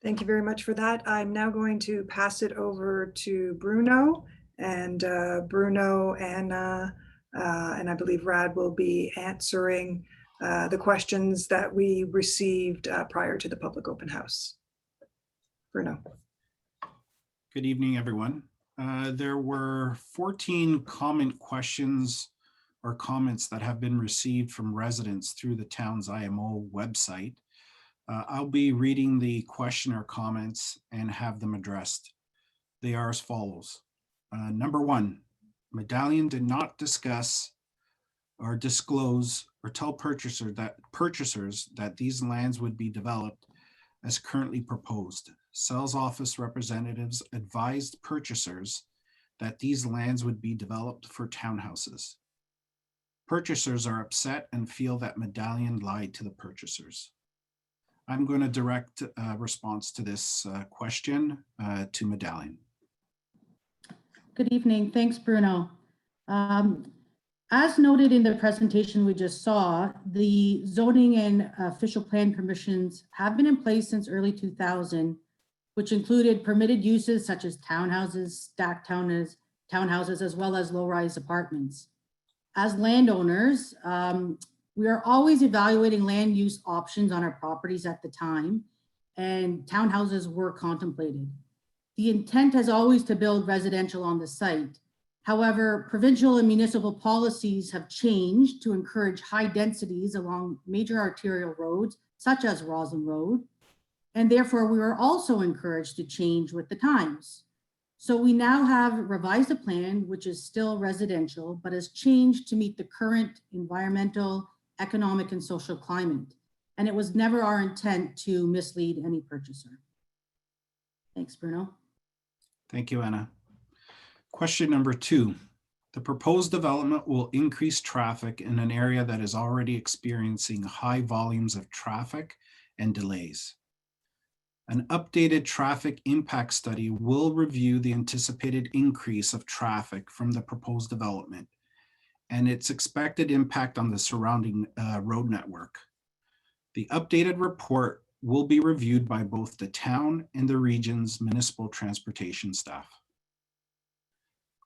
Thank you very much for that. I'm now going to pass it over to Bruno, and Bruno and I believe Rad will be answering the questions that we received prior to the public open house. Bruno. Good evening, everyone. There were 14 questions or comments that have been received from residents through the town's IMO website. I'll be reading the question or comments and have them addressed. They are as follows. Number 1, Medallion did not discuss or disclose or tell purchasers that these lands would be developed as currently proposed. Sales office representatives advised purchasers that these lands would be developed for townhouses. Purchasers are upset and feel that Medallion lied to the purchasers. I'm going to direct a response to this question to Medallion. Good evening. Thanks, Bruno. As noted in the presentation we just saw, the zoning and official plan permissions have been in place since early 2000, which included permitted uses such as townhouses, stacked townhouses, as well as low-rise apartments. As landowners, we are always evaluating land use options on our properties at the time, and townhouses were contemplated. The intent has always to build residential on the site. However, provincial and municipal policies have changed to encourage high densities along major arterial roads, such as Rossland Road, and therefore we were also encouraged to change with the times. So we now have revised a plan, which is still residential, but has changed to meet the current environmental, economic, and social climate. And it was never our intent to mislead any purchaser. Thanks, Bruno. Thank you, Anna. Question number 2. The proposed development will increase traffic in an area that is already experiencing high volumes of traffic and delays. An updated traffic impact study will review the anticipated increase of traffic from the proposed development and its expected impact on the surrounding road network. The updated report will be reviewed by both the town and the region's municipal transportation staff.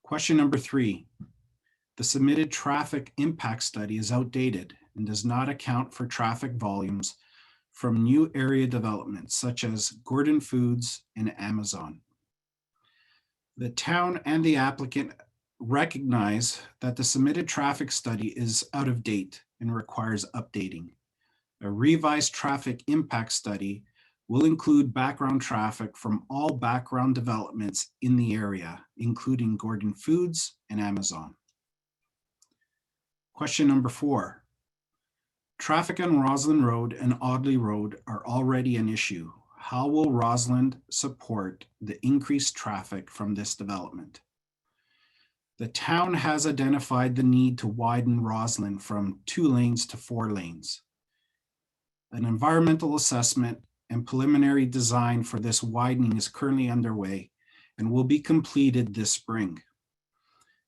Question number 3. The submitted traffic impact study is outdated and does not account for traffic volumes from new area developments such as Gordon Foods and Amazon. The town and the applicant recognize that the submitted traffic study is out of date and requires updating. A revised traffic impact study will include background traffic from all background developments in the area, including Gordon Foods and Amazon. Question number 4. Traffic on Rossland Road and Audley Road are already an issue. How will Rossland support the increased traffic from this development? The town has identified the need to widen Rossland from 2 lanes to 4 lanes. An environmental assessment and preliminary design for this widening is currently underway and will be completed this spring.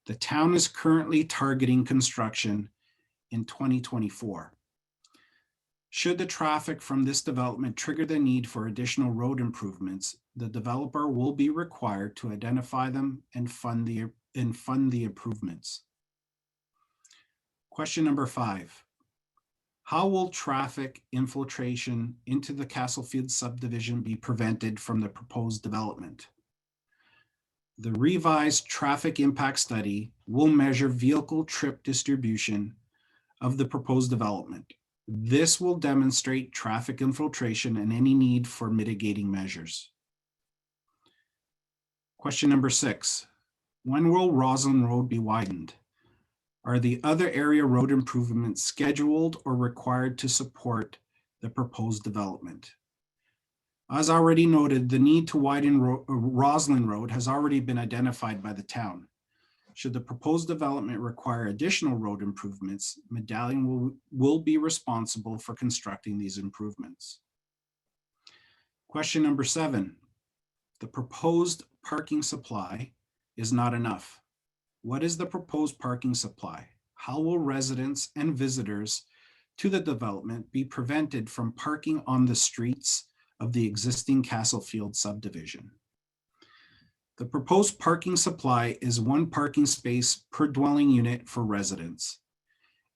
The town is currently targeting construction in 2024. Should the traffic from this development trigger the need for additional road improvements, the developer will be required to identify them and fund the improvements. Question number 5. How will traffic infiltration into the Castlefield subdivision be prevented from the proposed development? The revised traffic impact study will measure vehicle trip distribution of the proposed development. This will demonstrate traffic infiltration and any need for mitigating measures. Question number 6. When will Rossland Road be widened? Are the other area road improvements scheduled or required to support the proposed development? As already noted, the need to widen Rossland Road has already been identified by the town. Should the proposed development require additional road improvements, Medallion will be responsible for constructing these improvements. Question number 7. The proposed parking supply is not enough. What is the proposed parking supply? How will residents and visitors to the development be prevented from parking on the streets of the existing Castlefield subdivision? The proposed parking supply is 1 parking space per dwelling unit for residents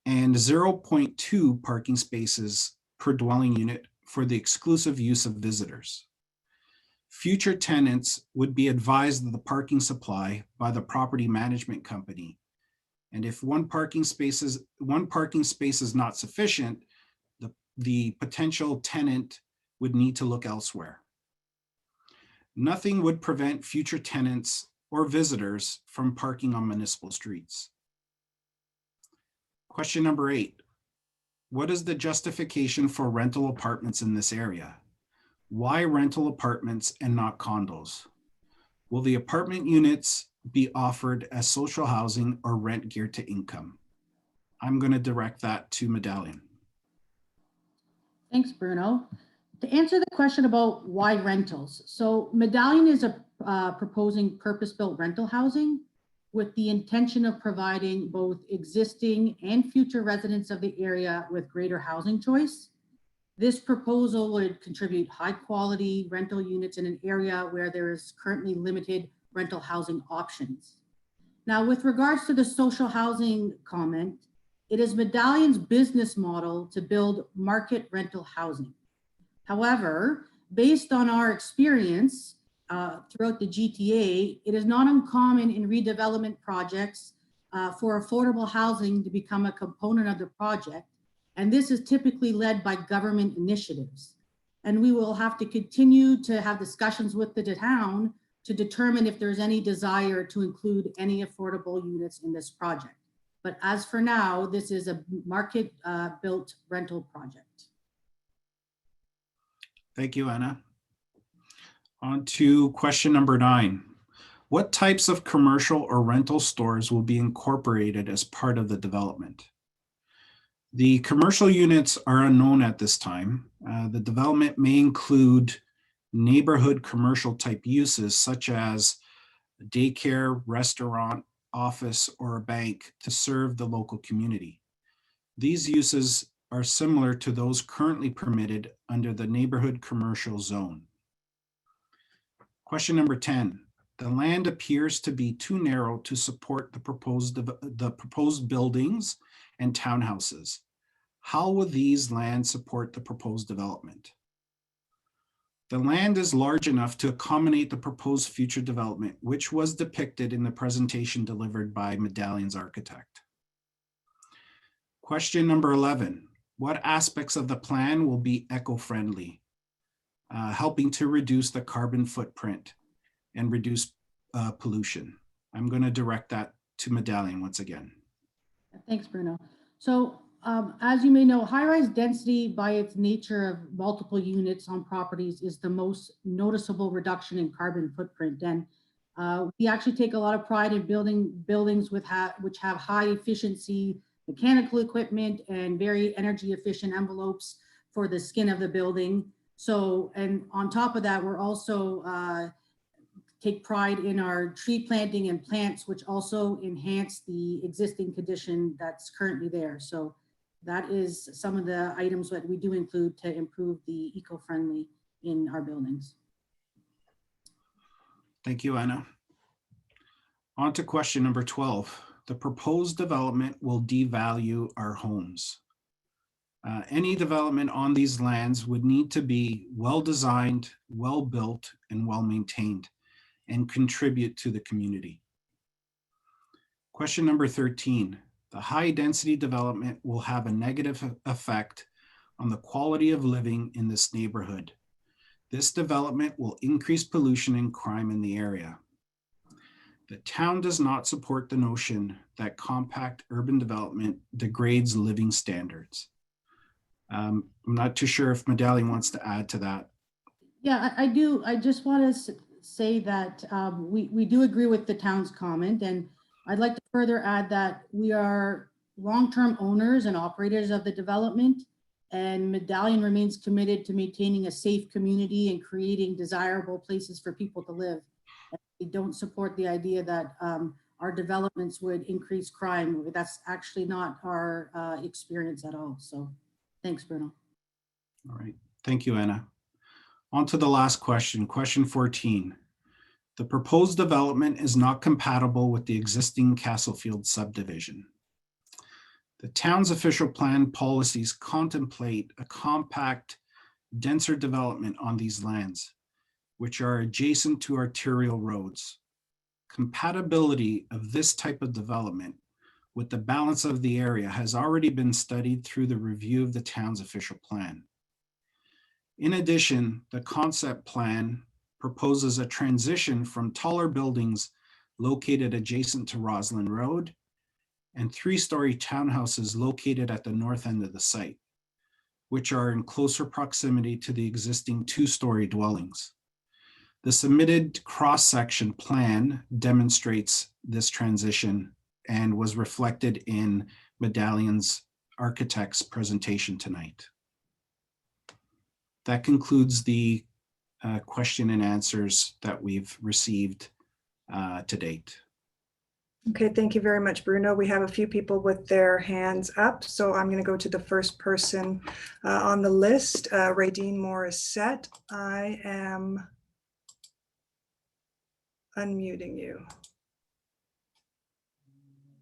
and 0.2 parking spaces per dwelling unit for the exclusive use of visitors. Future tenants would be advised of the parking supply by the property management company. And if one parking space is not sufficient, the potential tenant would need to look elsewhere. Nothing would prevent future tenants or visitors from parking on municipal streets. Question number 8. What is the justification for rental apartments in this area? Why rental apartments and not condos? Will the apartment units be offered as social housing or rent geared to income? I'm going to direct that to Medallion. Thanks, Bruno. To answer the question about why rentals, so Medallion is proposing purpose-built rental housing with the intention of providing both existing and future residents of the area with greater housing choice. This proposal would contribute high-quality rental units in an area where there is currently limited rental housing options. Now, with regards to the social housing comment, it is Medallion's business model to build market rental housing. However, based on our experience throughout the GTA, it is not uncommon in redevelopment projects for affordable housing to become a component of the project. And this is typically led by government initiatives. And we will have to continue to have discussions with the town to determine if there's any desire to include any affordable units in this project. But as for now, this is a market built rental project. Thank you, Anna. On to question number 9. What types of commercial or rental stores will be incorporated as part of the development? The commercial units are unknown at this time. The development may include neighborhood commercial type uses such as a daycare, restaurant, office, or a bank to serve the local community. These uses are similar to those currently permitted under the neighborhood commercial zone. Question number 10. The land appears to be too narrow to support the proposed buildings and townhouses. How will these lands support the proposed development? The land is large enough to accommodate the proposed future development, which was depicted in the presentation delivered by Medallion's architect. Question number 11. What aspects of the plan will be eco-friendly, helping to reduce the carbon footprint and reduce pollution? I'm going to direct that to Medallion once again. Thanks, Bruno. So as you may know, high-rise density by its nature of multiple units on properties is the most noticeable reduction in carbon footprint. And we actually take a lot of pride in building buildings which have high efficiency mechanical equipment and very energy efficient envelopes for the skin of the building. So, and on top of that, we're also take pride in our tree planting and plants, which also enhance the existing condition that's currently there. So that is some of the items that we do include to improve the eco-friendly in our buildings. Thank you, Anna. On to question number 12. The proposed development will devalue our homes. Any development on these lands would need to be well-designed, well-built, and well-maintained, and contribute to the community. Question number 13. The high-density development will have a negative effect on the quality of living in this neighborhood. This development will increase pollution and crime in the area. The town does not support the notion that compact urban development degrades living standards. I'm not too sure if Medallion wants to add to that. Yeah, I do. I just want to say that we do agree with the town's comment, and I'd like to further add that we are long-term owners and operators of the development, and Medallion remains committed to maintaining a safe community and creating desirable places for people to live. And we don't support the idea that our developments would increase crime. That's actually not our experience at all. So thanks, Bruno. All right, thank you, Anna. On to the last question, question 14. The proposed development is not compatible with the existing Castlefield subdivision. The town's official plan policies contemplate a compact, denser development on these lands, which are adjacent to arterial roads. Compatibility of this type of development with the balance of the area has already been studied through the review of the town's official plan. In addition, the concept plan proposes a transition from taller buildings located adjacent to Rossland Road and 3-story townhouses located at the north end of the site, which are in closer proximity to the existing 2-story dwellings. The submitted cross-section plan demonstrates this transition and was reflected in Medallion's architect's presentation tonight. That concludes the question and answers that we've received to date. Okay, thank you very much, Bruno. We have a few people with their hands up, so I'm going to go to the first person on the list, Radine Morissette. I am unmuting you.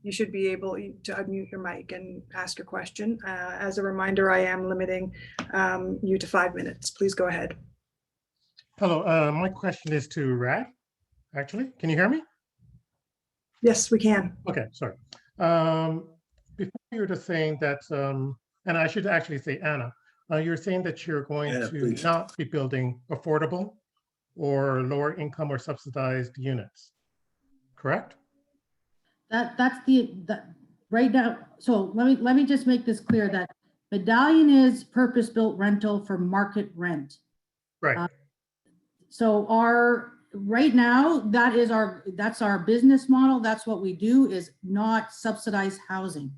You should be able to unmute your mic and ask your question. As a reminder, I am limiting you to 5 minutes. Please go ahead. Hello, my question is to Rad, actually. Can you hear me? Yes, we can. Okay, sorry. Before you were just saying that, and I should actually say Anna, you're saying that you're going to not be building affordable or lower income or subsidized units, correct? That's right now. So let me just make this clear that Medallion is purpose-built rental for market rent. Right. So right now, that's our business model. That's what we do, is not subsidized housing.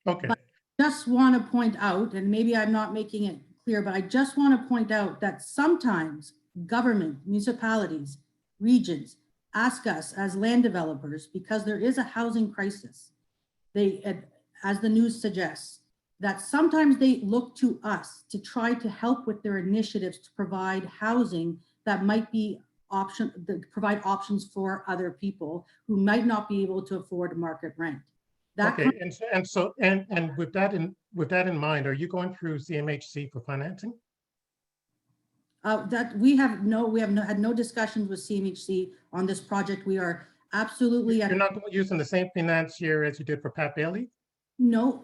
Okay. But I just want to point out, and maybe I'm not making it clear, but I just want to point out that sometimes government, municipalities, regions ask us as land developers, because there is a housing crisis. They, as the news suggests, that sometimes they look to us to try to help with their initiatives to provide housing that might be provide options for other people who might not be able to afford market rent. Okay, and with that in mind, are you going through CMHC for financing? That we have had no discussions with CMHC on this project. We are absolutely. You're not using the same financier as you did for Pat Bailey? No,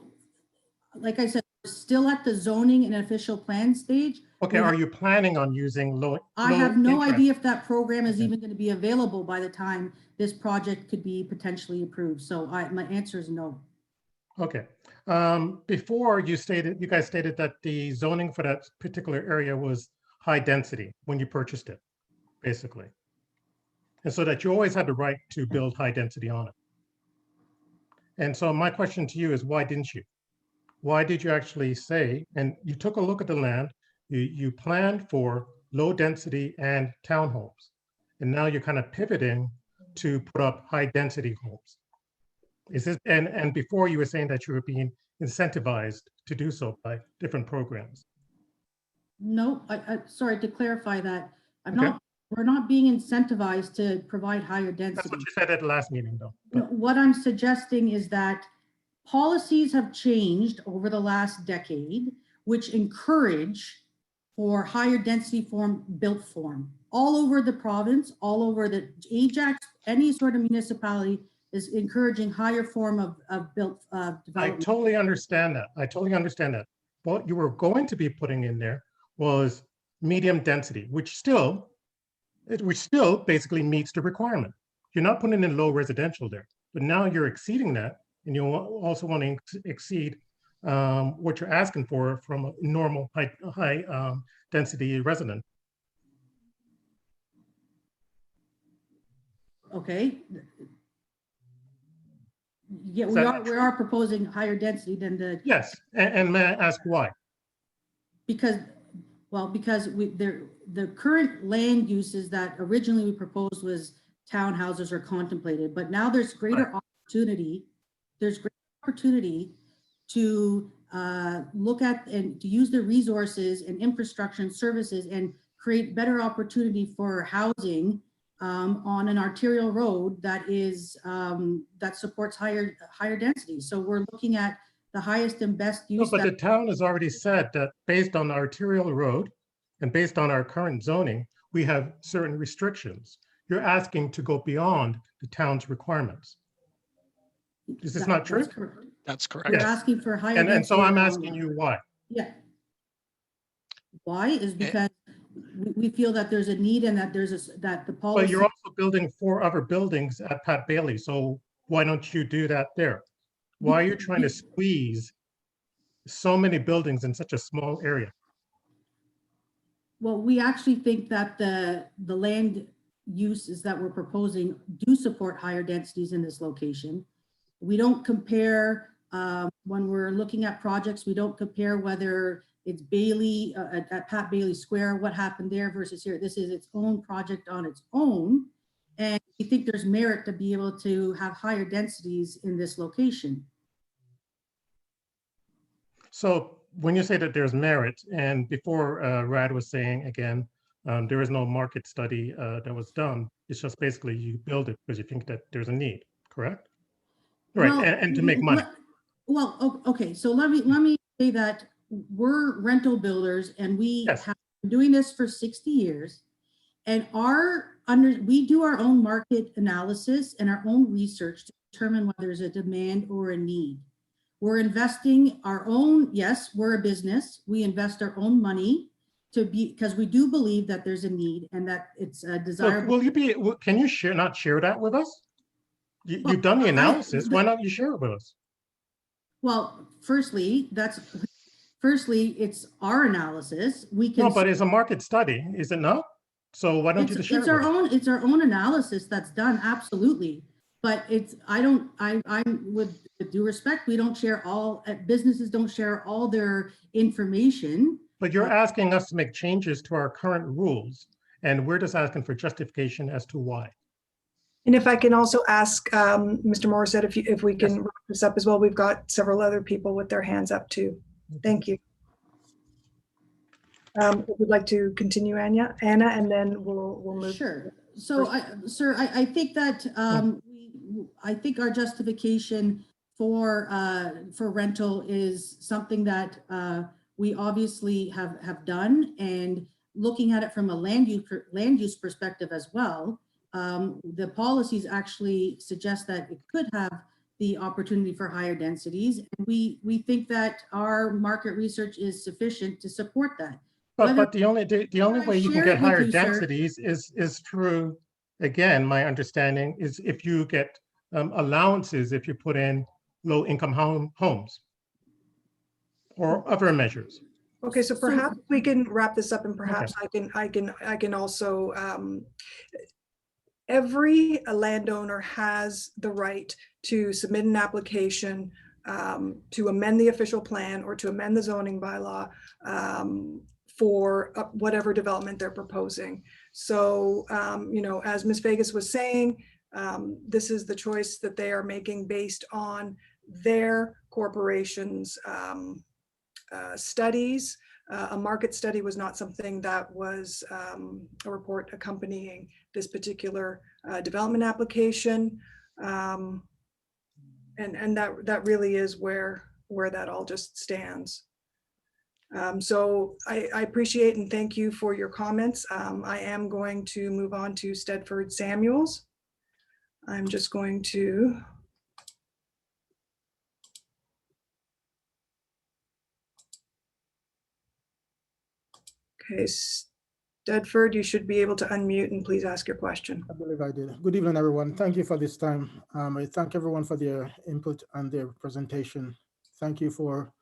like I said, we're still at the zoning and official plan stage. Okay, are you planning on using low? I have no interest? idea if that program is even going to be available by the time this project could be potentially approved. So my answer is no. Okay. Before you guys stated that the zoning for that particular area was high density when you purchased it, basically. And so that you always had the right to build high density on it. And so my question to you is, why didn't you? Why did you actually say, and you took a look at the land, you planned for low density and townhomes, and now you're kind of pivoting to put up high density homes. Is this, and before you were saying that you were being incentivized to do so by different programs. No, sorry to clarify that. Okay. We're not being incentivized to provide higher density. That's what you said at the last meeting, though. No, what I'm suggesting is that policies have changed over the last decade, which encourage for higher density built form all over the province, all over the Ajax, any sort of municipality is encouraging higher form of built development. I totally understand that. I totally understand that. What you were going to be putting in there was medium density, which still basically meets the requirement. You're not putting in low residential there, but now you're exceeding that, and you also want to exceed what you're asking for from a normal high density resident. Okay. Yeah, Is we that are, not we true? are proposing higher density than the, Yes, and may I ask why? because, well, because the current land uses that originally we proposed was townhouses are contemplated, but now there's greater opportunity. There's great opportunity to look at and to use the resources and infrastructure and services and create better opportunity for housing on an arterial road that is that supports higher density. So we're looking at the highest and best No, use. but that the town has already said that based on the arterial road and based on our current zoning, we have certain restrictions. You're asking to go beyond the town's requirements. Is this not true? That's correct. That's We're correct. Yes. asking for higher And density. so I'm along asking that. you why. Yeah. Why is because we feel that there's a need and that that the But policy. you're also building 4 other buildings at Pat Bailey, so why don't you do that there? Why are you trying to squeeze so many buildings in such a small area? Well, we actually think that the land uses that we're proposing do support higher densities in this location. We don't compare, when we're looking at projects, we don't compare whether it's Bailey, at Pat Bailey Square, what happened there versus here. This is its own project on its own. And we think there's merit to be able to have higher densities in this location. So when you say that there's merit, and before Rad was saying again, there is no market study that was done. It's just basically you build it because you think that there's a need, correct? Right, Well, and to make money. Okay, so let me say that we're rental builders and we Yes. have been doing this for 60 years. And we do our own market analysis and our own research to determine whether there's a demand or a need. We're investing our own, yes, we're a business. We invest our own money because we do believe that there's a need and that it's a desirable. Can you not share that with us? You've done the analysis. Why not you share it with us? Well, firstly, it's our analysis. We can. No, but it's a market study, is it not? So why don't you just share it with us? It's our own analysis that's done, absolutely. But with due respect, we don't share businesses don't share all their information. But you're asking us to make changes to our current rules, and we're just asking for justification as to why. And if I can also ask Mr. Morissette, if we can Yes. wrap this up as well, we've got several other people with their hands up too. Thank you. If you'd like to continue, Anna, and then we'll move. Sure. So, I think that I think our justification for rental is something that we obviously have done, and looking at it from a land use perspective as well. The policies actually suggest that it could have the opportunity for higher densities. And we think that our market research is sufficient to support that. But the only way you can get higher densities is through, again, my understanding is if you get allowances if you put in low income homes or other measures. Okay, so perhaps we can wrap this up, and perhaps Okay. I can also every landowner has the right to submit an application to amend the official plan or to amend the zoning bylaw for whatever development they're proposing. So, as Ms. Vegas was saying, this is the choice that they are making based on their corporation's studies. A market study was not something that was a report accompanying this particular development application. And that really is where that all just stands. So I appreciate and thank you for your comments. I am going to move on to Stedford Samuels. I'm just going to. Okay, Dedford, you should be able to unmute and please ask your question. I believe I did. Good evening, everyone. Thank you for this time. I thank everyone for their input and their presentation. Thank you for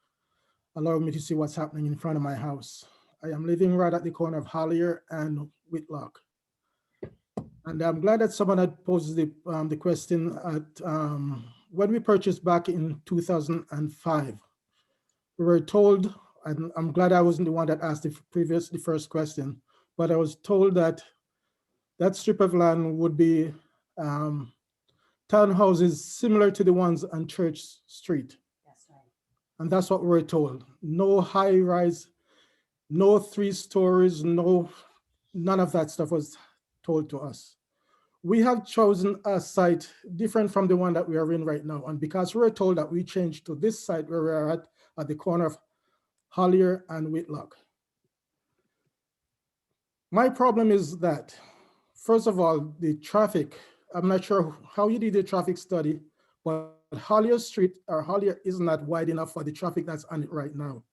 allowing me to see what's happening in front of my house. I am living right at the corner of Hollier and Whitlock. And I'm glad that someone had posed the question at when we purchased back in 2005. We were told, and I'm glad I wasn't the one that asked the first question, but I was told that that strip of land would be townhouses similar to the ones on Church Street. That's right. And that's what we were told. No high rise, no 3 stories, none of that stuff was told to us. We have chosen a site different from the one that we are in right now. And because we were told that we changed to this site where we are at the corner of Hollier and Whitlock. My problem is that, first of all, the traffic, I'm not sure how you did the traffic study, but Hollier Street or Hollier is not wide enough for the traffic that's on it right now.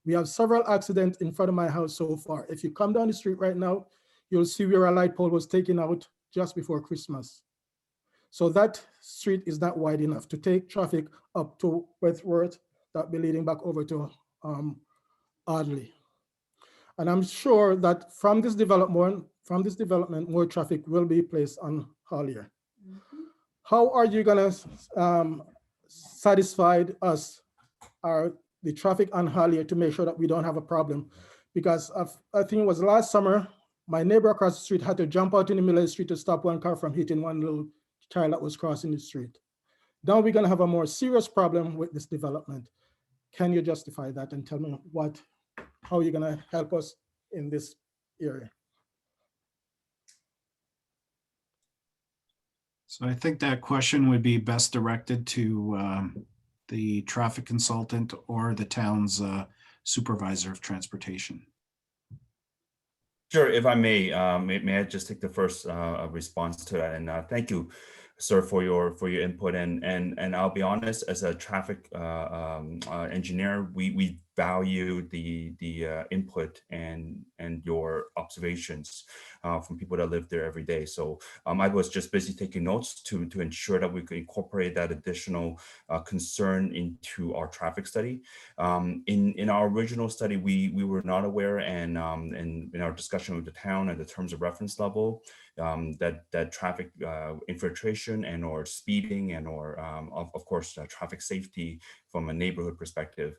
We have several accidents in front of my house so far. If you come down the street right now, you'll see where a light pole was taken out just before Christmas. So that street is not wide enough to take traffic up to Westworth, that be leading back over to Audley. And I'm sure that from this development, more traffic will be placed on Hollier. How are you gonna satisfy us, the traffic on Hollier, to make sure that we don't have a problem? Because I think it was last summer, my neighbor across the street had to jump out in the middle of the street to stop one car from hitting one little child that was crossing the street. Now we're gonna have a more serious problem with this development. Can you justify that and tell me how you're gonna help us in this area? So I think that question would be best directed to the traffic consultant or the town's supervisor of transportation. Sure, if I may I just take the first response to that, and thank you, sir, for your input. And I'll be honest, as a traffic engineer, we value the input and your observations from people that live there every day. So I was just busy taking notes to ensure that we could incorporate that additional concern into our traffic study. In our original study, we were not aware, and in our discussion with the town and the terms of reference level, that traffic infiltration and or speeding and or of course traffic safety from a neighborhood perspective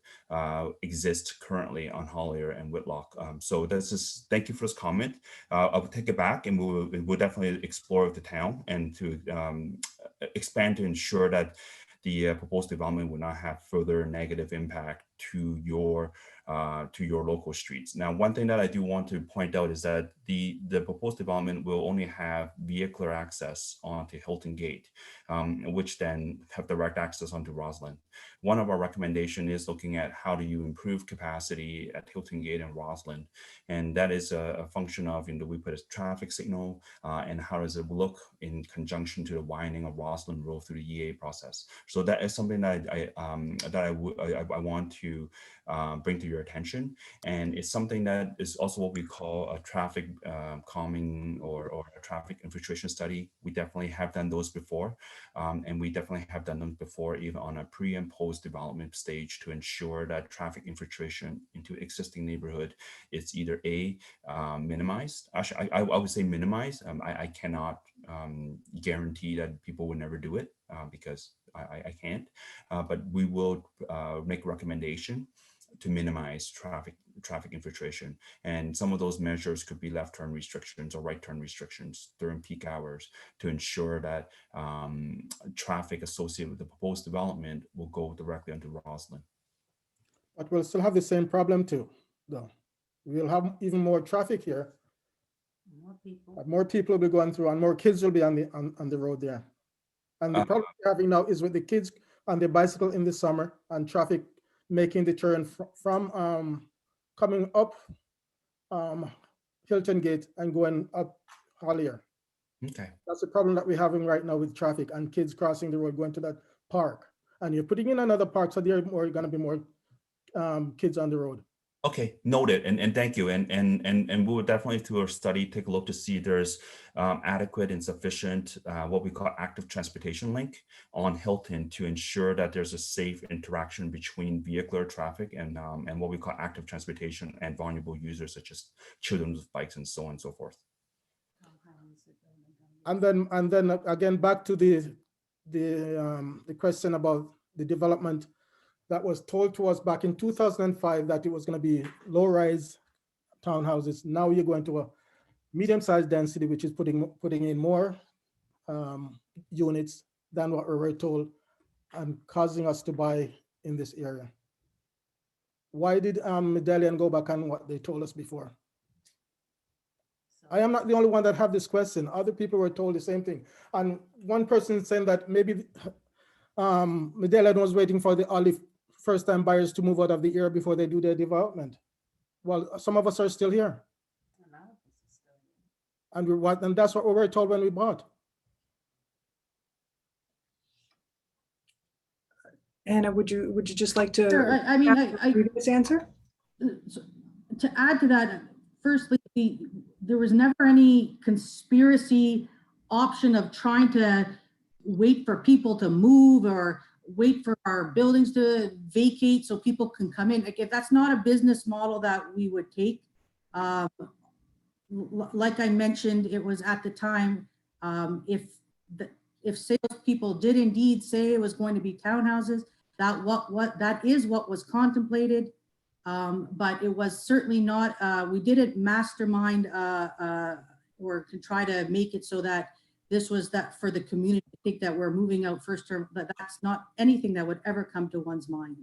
exists currently on Hollier and Whitlock. So this is, thank you for this comment. I will take it back, and we'll definitely explore with the town and to expand to ensure that the proposed development will not have further negative impact to your local streets. Now, one thing that I do want to point out is that the proposed development will only have vehicular access onto Hilton Gate, which then have direct access onto Rossland. One of our recommendations is looking at how do you improve capacity at Hilton Gate and Rossland, and that is a function of, we put a traffic signal, and how does it look in conjunction to the winding of Rossland Road through the EA process. So that is something that I want to bring to your attention, and it's something that is also what we call a traffic calming or a traffic infiltration study. We definitely have done those before, and we definitely have done them before even on a pre and post development stage to ensure that traffic infiltration into existing neighborhood is either minimized. Actually, I would say minimized. I cannot guarantee that people would never do it because I can't, but we will make a recommendation to minimize traffic infiltration. And some of those measures could be left turn restrictions or right turn restrictions during peak hours to ensure that traffic associated with the proposed development will go directly onto Rossland. But we'll still have the same problem too, though. We'll have even more traffic here. More people will be going through, and more kids will be on the road there. And the problem we're having now is with the kids on their bicycle in the summer and traffic making the turn from coming up Hilton Gate and going up Hollier. Okay. That's the problem that we're having right now with traffic and kids crossing the road going to that park. And you're putting in another park, so there are going to be more kids on the road. Okay, noted, and thank you, and we will definitely through our study take a look to see if there's adequate and sufficient what we call active transportation link on Hilton to ensure that there's a safe interaction between vehicular traffic and what we call active transportation and vulnerable users such as children with bikes and so on and so forth. And then again back to the question about the development that was told to us back in 2005 that it was going to be low-rise townhouses. Now you're going to a medium-sized density, which is putting in more units than what we were told and causing us to buy in this area. Why did Medallion go back on what they told us before? I am not the only one that have this question. Other people were told the same thing. And one person saying that maybe Medallion was waiting for all the first-time buyers to move out of the area before they do their development. Well, some of us are still here. And that's what we were told when we bought. Anna, would you just like to Sure, I mean, this answer? To add to that, firstly, there was never any conspiracy option of trying to wait for people to move or wait for our buildings to vacate so people can come in. Like, if that's not a business model that we would take. Like I mentioned, it was at the time, if salespeople did indeed say it was going to be townhouses, that is what was contemplated. But it was certainly not, we didn't mastermind or to try to make it so that this was that for the community to think that we're moving out first term, but that's not anything that would ever come to one's mind.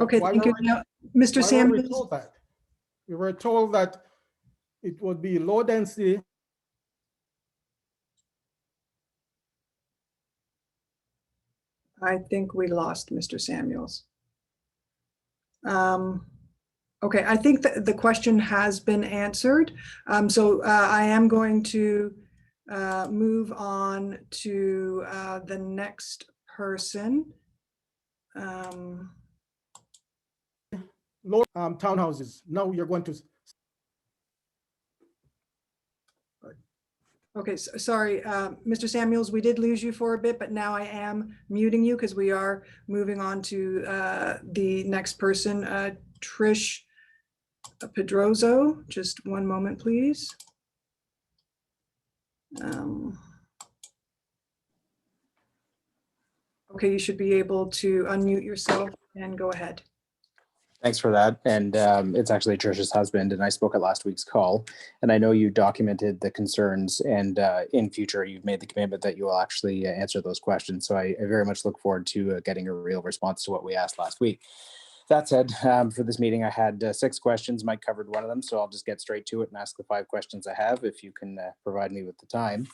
Okay, thank you. Now, Mr. Samuels. We were told that it would be low density. I think we lost Mr. Samuels. Okay, I think that the question has been answered. So I am going to move on to the next person. Low townhouses. Now you're going to. Okay, so, sorry, Mr. Samuels, we did lose you for a bit, but now I am muting you because we are moving on to the next person, Trish Pedroso. Just one moment, please. Okay, you should be able to unmute yourself and go ahead. Thanks for that. And it's actually Trisha's husband, and I spoke at last week's call. And I know you documented the concerns, and in future, you've made the commitment that you will actually answer those questions. So I very much look forward to getting a real response to what we asked last week. That said, for this meeting, I had 6 questions. Mike covered one of them, so I'll just get straight to it and ask the 5 questions I have, if you can provide me with the time.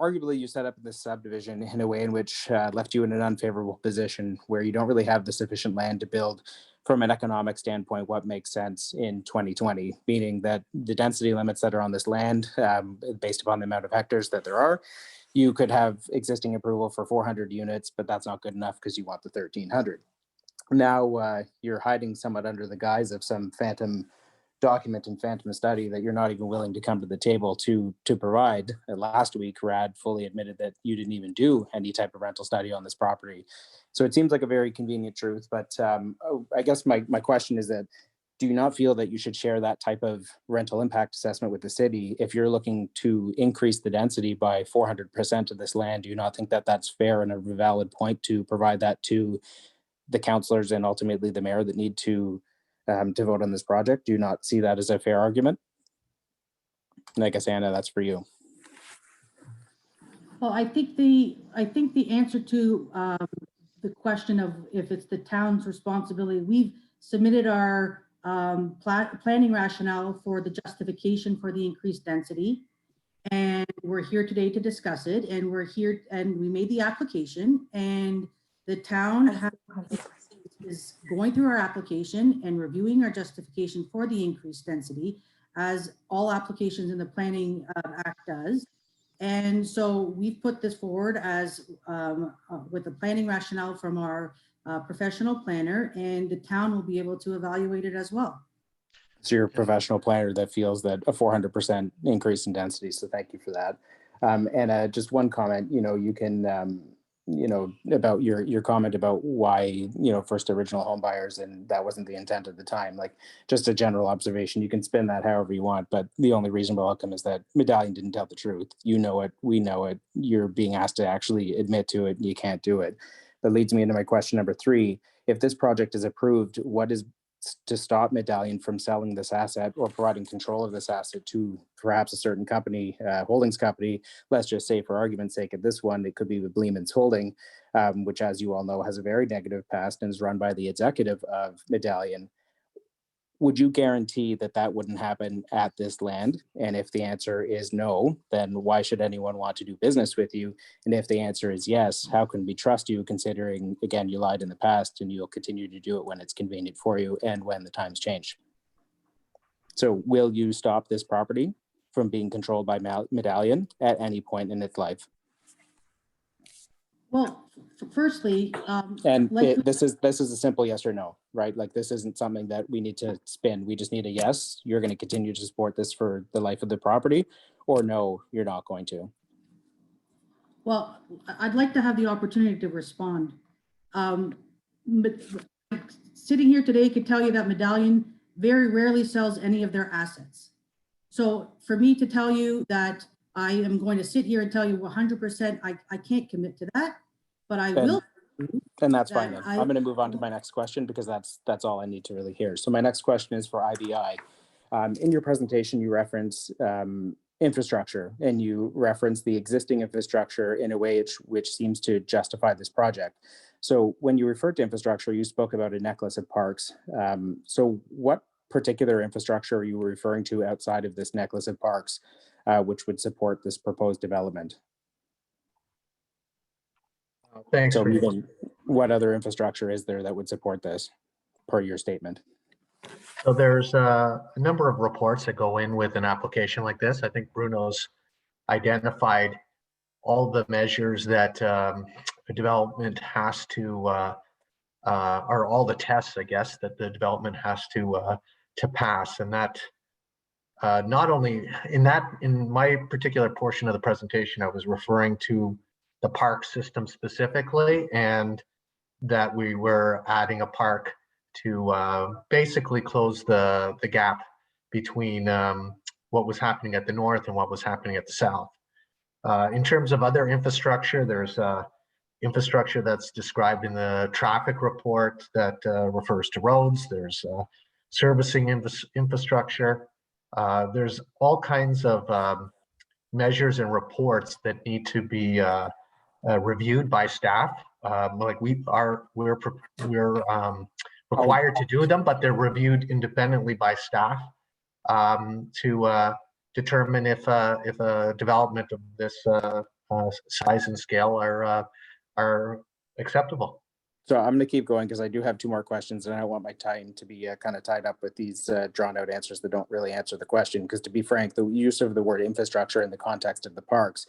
Arguably, you set up this subdivision in a way in which left you in an unfavorable position where you don't really have the sufficient land to build from an economic standpoint what makes sense in 2020, meaning that the density limits that are on this land, based upon the amount of hectares that there are, you could have existing approval for 400 units, but that's not good enough because you want the 1,300. Now you're hiding somewhat under the guise of some phantom document and phantom study that you're not even willing to come to the table to provide. Last week, Rad fully admitted that you didn't even do any type of rental study on this property. So it seems like a very convenient truth, but I guess my question is that, do you not feel that you should share that type of rental impact assessment with the city? If you're looking to increase the density by 400% of this land, do you not think that that's fair and a valid point to provide that to the councillors and ultimately the mayor that need to vote on this project? Do you not see that as a fair argument? And I guess, Anna, that's for you. Well, I think the answer to the question of if it's the town's responsibility, we've submitted our planning rationale for the justification for the increased density, and we're here today to discuss it. And we're here, and we made the application, and the town is going through our application and reviewing our justification for the increased density, as all applications in the Planning Act does. And so we've put this forward as with the planning rationale from our professional planner, and the town will be able to evaluate it as well. So you're a professional planner that feels that a 400% increase in density. So thank you for that. And just one comment, you can, about your comment about why, first original home buyers, and that wasn't the intent at the time, like just a general observation. You can spin that however you want, but the only reasonable outcome is that Medallion didn't tell the truth. You know it, we know it, you're being asked to actually admit to it, and you can't do it. That leads me into my question number 3. If this project is approved, what is to stop Medallion from selling this asset or providing control of this asset to perhaps a certain company, holdings company? Let's just say, for argument's sake, at this one, it could be with Bleeman's Holding, which, as you all know, has a very negative past and is run by the executive of Medallion. Would you guarantee that that wouldn't happen at this land? And if the answer is no, then why should anyone want to do business with you? And if the answer is yes, how can we trust you, considering, again, you lied in the past and you'll continue to do it when it's convenient for you and when the times change? So will you stop this property from being controlled by Medallion at any point in its life? Well, firstly, this is a simple yes or no, right? Like, this isn't something that we need to spin. We just need a yes, you're going to continue to support this for the life of the property, or no, you're not going to. well, I'd like to have the opportunity to respond. But sitting here today could tell you that Medallion very rarely sells any of their assets. So for me to tell you that I am going to sit here and tell you 100%, I can't commit to that, but I will. And that's fine. Then I'm going to move on to my next question, because that's all I need to really hear. So my next question is for IBI. In your presentation, you reference infrastructure, and you reference the existing infrastructure in a way which seems to justify this project. So when you referred to infrastructure, you spoke about a necklace of parks. So what particular infrastructure are you referring to outside of this necklace of parks, which would support this proposed development? Thanks. So even what other infrastructure is there that would support this, per your statement? So there's a number of reports that go in with an application like this. I think Bruno's identified all the measures that a development has to, or all the tests, I guess, that the development has to pass. And that not only in my particular portion of the presentation, I was referring to the park system specifically, and that we were adding a park to basically close the gap between what was happening at the north and what was happening at the south. In terms of other infrastructure, there's infrastructure that's described in the traffic report that refers to roads. There's servicing infrastructure. There's all kinds of measures and reports that need to be reviewed by staff. Like we're required to do them, but they're reviewed independently by staff to determine if a development of this size and scale are acceptable. So I'm going to keep going, because I do have 2 more questions, and I don't want my time to be kind of tied up with these drawn out answers that don't really answer the question. Because to be frank, the use of the word infrastructure in the context of the parks,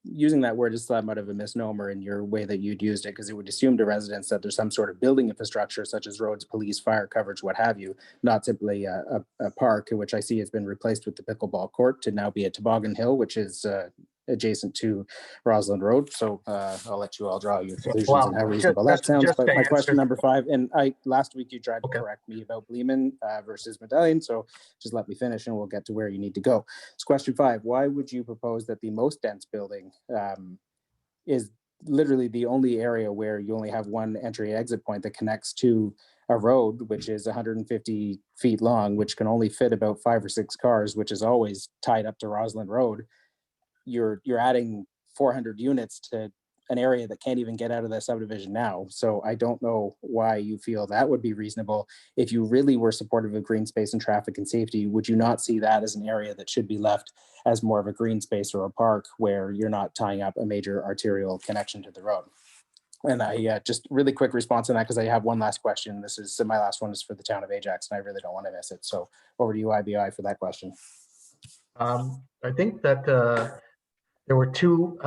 using that word is somewhat of a misnomer in your way that you'd used it, because it would assume to residents that there's some sort of building infrastructure, such as roads, police, fire coverage, what have you, not simply a park, which I see has been replaced with the pickleball court to now be a toboggan hill, which is adjacent to Rossland Road. So I'll let you all draw your conclusions on how reasonable that sounds. But my question number 5, and last week you tried to correct me about Bleeman versus Medallion, so just let me finish and we'll get to where you need to go. So question 5, why would you propose that the most dense building is literally the only area where you only have one entry exit point that connects to a road, which is 150 feet long, which can only fit about 5 or 6 cars, which is always tied up to Rossland Road? You're adding 400 units to an area that can't even get out of the subdivision now. So I don't know why you feel that would be reasonable. If you really were supportive of green space and traffic and safety, would you not see that as an area that should be left as more of a green space or a park where you're not tying up a major arterial connection to the road? And I just really quick response on that, because I have one last question. This is my last one is for the town of Ajax, and I really don't want to miss it. So over to you, IBI, for that question. I think that there were 2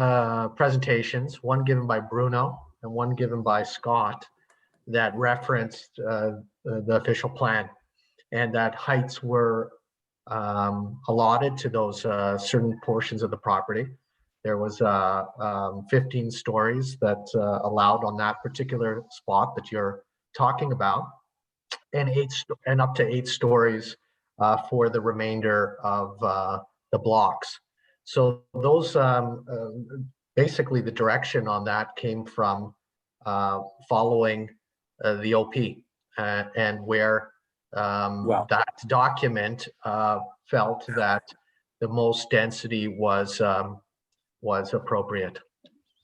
presentations, one given by Bruno and one given by Scott that referenced the official plan, and that heights were allotted to those certain portions of the property. There was 15 stories that allowed on that particular spot that you're talking about, and up to 8 stories for the remainder of the blocks. So those basically the direction on that came from following the OP and where that document felt that the most density was appropriate.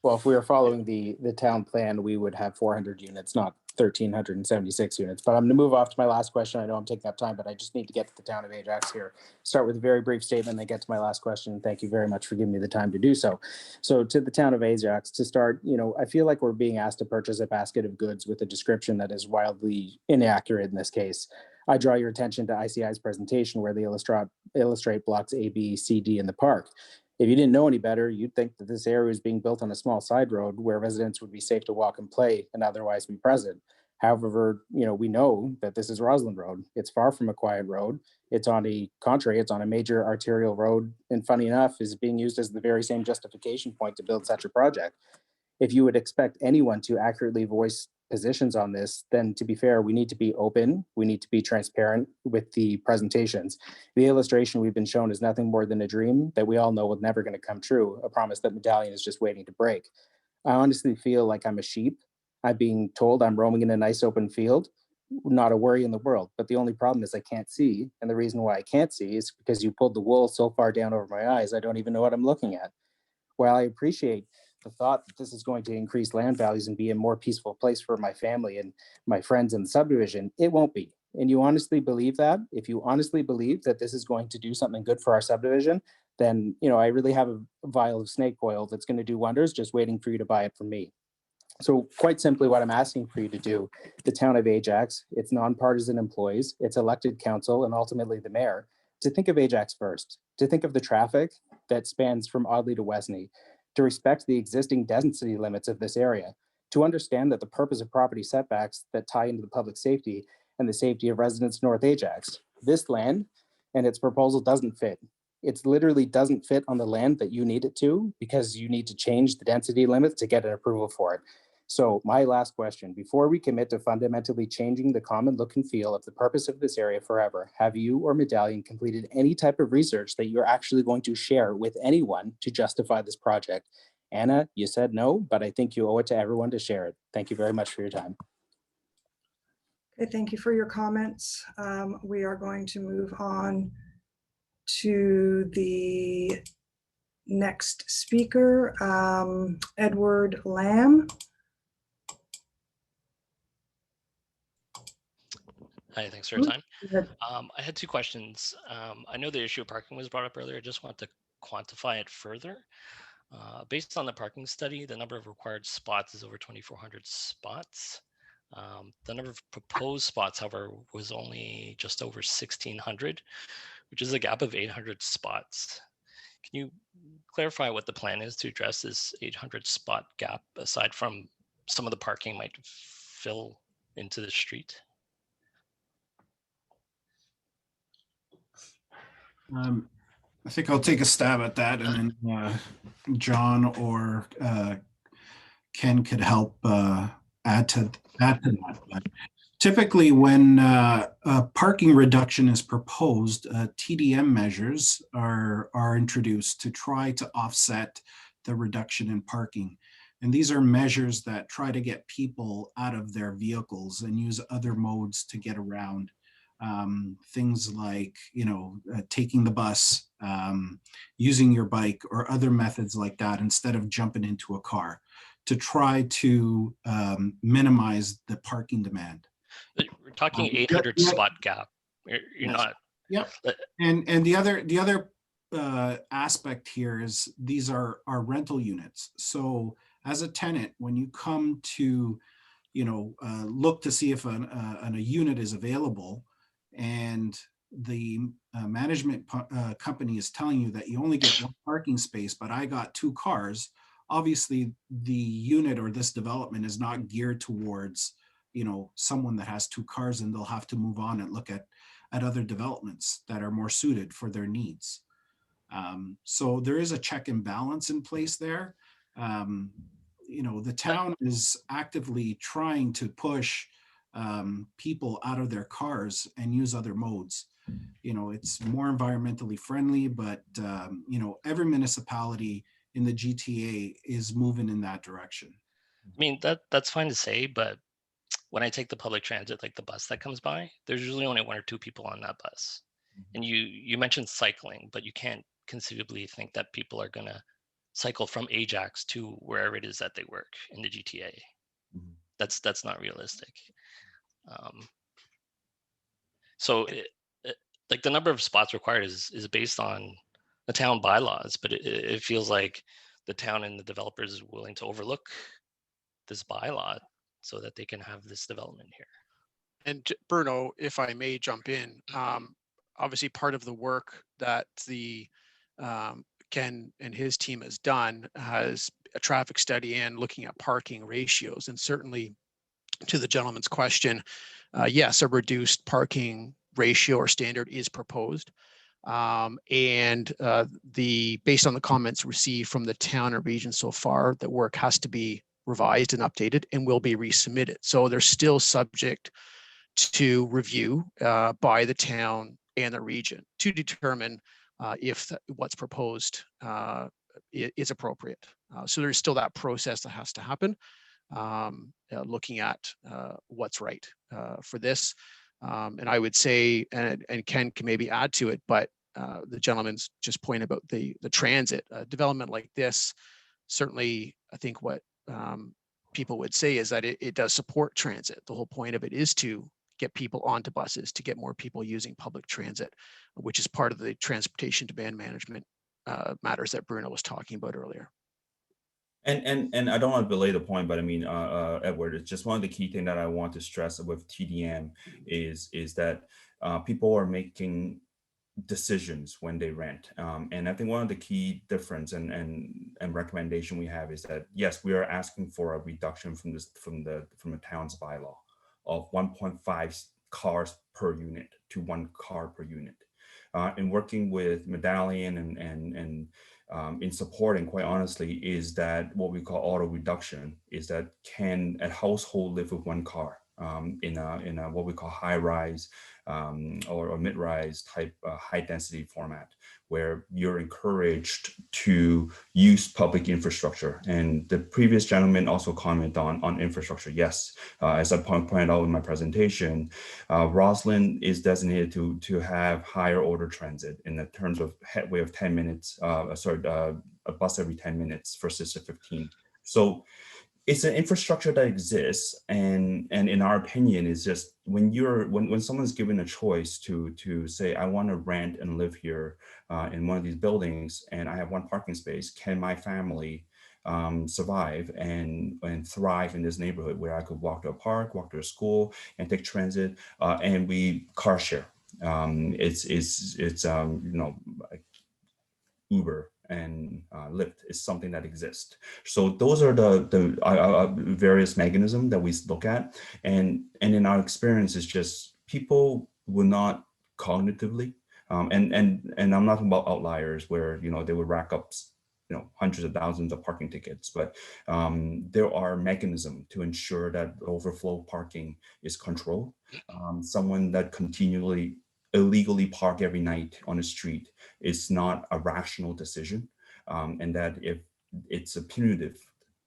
Well, if we were following the town plan, we would have 400 units, not 1,376 units. But I'm going to move off to my last question. I know I'm taking up time, but I just need to get to the town of Ajax here. Start with a very brief statement, then get to my last question. Thank you very much for giving me the time to do so. So to the town of Ajax, to start, I feel like we're being asked to purchase a basket of goods with a description that is wildly inaccurate in this case. I draw your attention to ICI's presentation where they illustrate blocks A, B, C, D in the park. If you didn't know any better, you'd think that this area is being built on a small side road where residents would be safe to walk and play and otherwise be present. However, we know that this is Rossland Road. It's far from a quiet road. It's on a major arterial road, and funny enough, is being used as the very same justification point to build such a project. If you would expect anyone to accurately voice positions on this, then to be fair, we need to be open. We need to be transparent with the presentations. The illustration we've been shown is nothing more than a dream that we all know was never going to come true, a promise that Medallion is just waiting to break. I honestly feel like I'm a sheep. I'm being told I'm roaming in a nice open field, not a worry in the world. But the only problem is I can't see. And the reason why I can't see is because you pulled the wool so far down over my eyes, I don't even know what I'm looking at. While I appreciate the thought that this is going to increase land values and be a more peaceful place for my family and my friends in the subdivision, it won't be. And you honestly believe that? If you honestly believe that this is going to do something good for our subdivision, then I really have a vial of snake oil that's going to do wonders, just waiting for you to buy it from me. So quite simply, what I'm asking for you to do, the town of Ajax, its nonpartisan employees, its elected council, and ultimately the mayor, to think of Ajax first, to think of the traffic that spans from Audley to Westney, to respect the existing density limits of this area, to understand that the purpose of property setbacks that tie into the public safety and the safety of residents of North Ajax. This land and its proposal doesn't fit. It literally doesn't fit on the land that you need it to, because you need to change the density limits to get an approval for it. So my last question, before we commit to fundamentally changing the common look and feel of the purpose of this area forever, have you or Medallion completed any type of research that you're actually going to share with anyone to justify this project? Anna, you said no, but I think you owe it to everyone to share it. Thank you very much for your time. Okay, thank you for your comments. We are going to move on to the next speaker, Edward Lamb. Hi, thanks for your time. I had 2 questions. I know the issue of parking was brought up earlier. I just want to quantify it further. Based on the parking study, the number of required spots is over 2,400 spots. The number of proposed spots, however, was only just over 1,600, which is a gap of 800 spots. Can you clarify what the plan is to address this 800 spot gap, aside from some of the parking might fill into the street? I think I'll take a stab at that, and then John or Ken could help add to that. But typically, when parking reduction is proposed, TDM measures are introduced to try to offset the reduction in parking. And these are measures that try to get people out of their vehicles and use other modes to get around. Things like, taking the bus, using your bike, or other methods like that instead of jumping into a car, to try to minimize the parking demand. We're talking 800 spot gap. You're yes. not. Yep. And the other aspect here is these are rental units. So as a tenant, when you come to, look to see if a unit is available, and the management company is telling you that you only get 1 parking space, but I got 2 cars, obviously the unit or this development is not geared towards, someone that has 2 cars, and they'll have to move on and look at other developments that are more suited for their needs. So there is a check and balance in place there. The town is actively trying to push people out of their cars and use other modes. It's more environmentally friendly, but every municipality in the GTA is moving in that direction. I mean, that's fine to say, but when I take the public transit, like the bus that comes by, there's usually only 1 or 2 people on that bus. And you mentioned cycling, but you can't conceivably think that people are gonna cycle from Ajax to wherever it is that they work in the GTA. That's not realistic. So like the number of spots required is based on the town bylaws, but it feels like the town and the developers is willing to overlook this bylaw so that they can have this development here. And Bruno, if I may jump in, obviously part of the work that the Ken and his team has done has a traffic study and looking at parking ratios. And certainly to the gentleman's question, yes, a reduced parking ratio or standard is proposed. Based on the comments received from the town and region so far, the work has to be revised and updated and will be resubmitted. So they're still subject to review by the town and the region to determine if what's proposed is appropriate. So there's still that process that has to happen, looking at what's right for this. And I would say, and Ken can maybe add to it, but the gentleman's just point about the transit development like this, certainly I think what people would say is that it does support transit. The whole point of it is to get people onto buses, to get more people using public transit, which is part of the transportation demand management matters that Bruno was talking about earlier. And I don't want to belay the point, but I mean, Edward, it's just one of the key things that I want to stress with TDM is that people are making decisions when they rent. And I think one of the key difference and recommendation we have is that, yes, we are asking for a reduction from the town's bylaw of 1.5 cars per unit to 1 car per unit. And working with Medallion and in supporting, quite honestly, is that what we call auto reduction is that can a household live with 1 car in a what we call high rise or mid rise type high density format, where you're encouraged to use public infrastructure. And the previous gentleman also commented on infrastructure. Yes, as I pointed out in my presentation, Rossland is designated to have higher order transit in the terms of headway of 10 minutes, a bus every 10 minutes versus a 15. So it's an infrastructure that exists, and in our opinion, is just when someone's given a choice to say, I want to rent and live here in one of these buildings, and I have 1 parking space, can my family survive and thrive in this neighborhood where I could walk to a park, walk to a school, and take transit, and we car share. It's Uber and Lyft is something that exists. So those are the various mechanisms that we look at, and in our experience, it's just people will not cognitively, and I'm not talking about outliers where they would rack up hundreds of thousands of parking tickets, but there are mechanisms to ensure that overflow parking is controlled. Someone that continually illegally park every night on the street is not a rational decision, and that if it's a punitive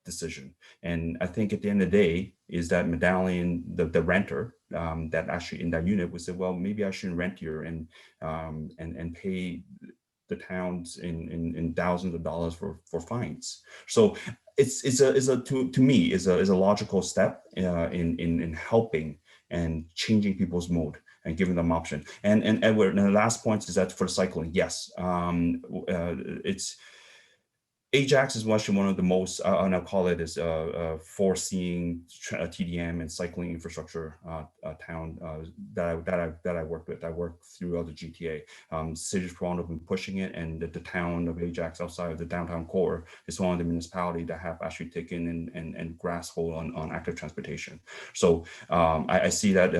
decision. And I think at the end of the day is that Medallion, the renter that actually in that unit would say, well, maybe I shouldn't rent here and pay the towns in thousands of dollars for fines. So to me is a logical step in helping and changing people's mode and giving them option. And Edward, and the last point is that for cycling, yes, Ajax is actually one of the most, and I'll call it as foreseeing TDM and cycling infrastructure town that I worked with. I worked throughout the GTA. City of Toronto have been pushing it, and the town of Ajax, outside of the downtown core, is one of the municipalities that have actually taken and grasped hold on active transportation. So I see that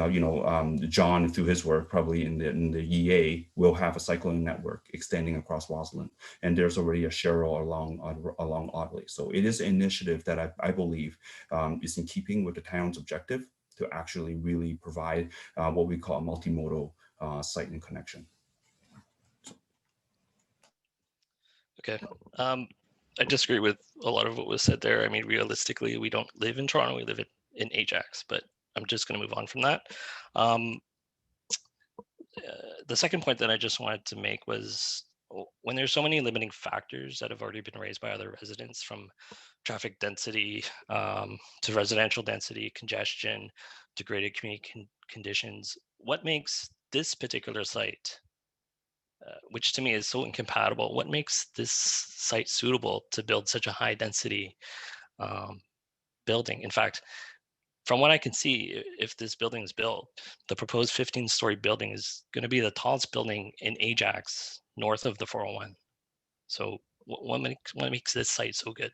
John, through his work, probably in the EA, will have a cycling network extending across Rossland, and there's already a Cheryl along Audley. So it is an initiative that I believe is in keeping with the town's objective to actually really provide what we call a multimodal site and connection. Okay. I disagree with a lot of what was said there. I mean, realistically, we don't live in Toronto, we live in Ajax, but I'm just going to move on from that. The second point that I just wanted to make was, when there's so many limiting factors that have already been raised by other residents, from traffic density to residential density, congestion, degraded community conditions, what makes this particular site, which to me is so incompatible, what makes this site suitable to build such a high density building? In fact, from what I can see, if this building is built, the proposed 15-story building is going to be the tallest building in Ajax, north of the 401. So what makes this site so good?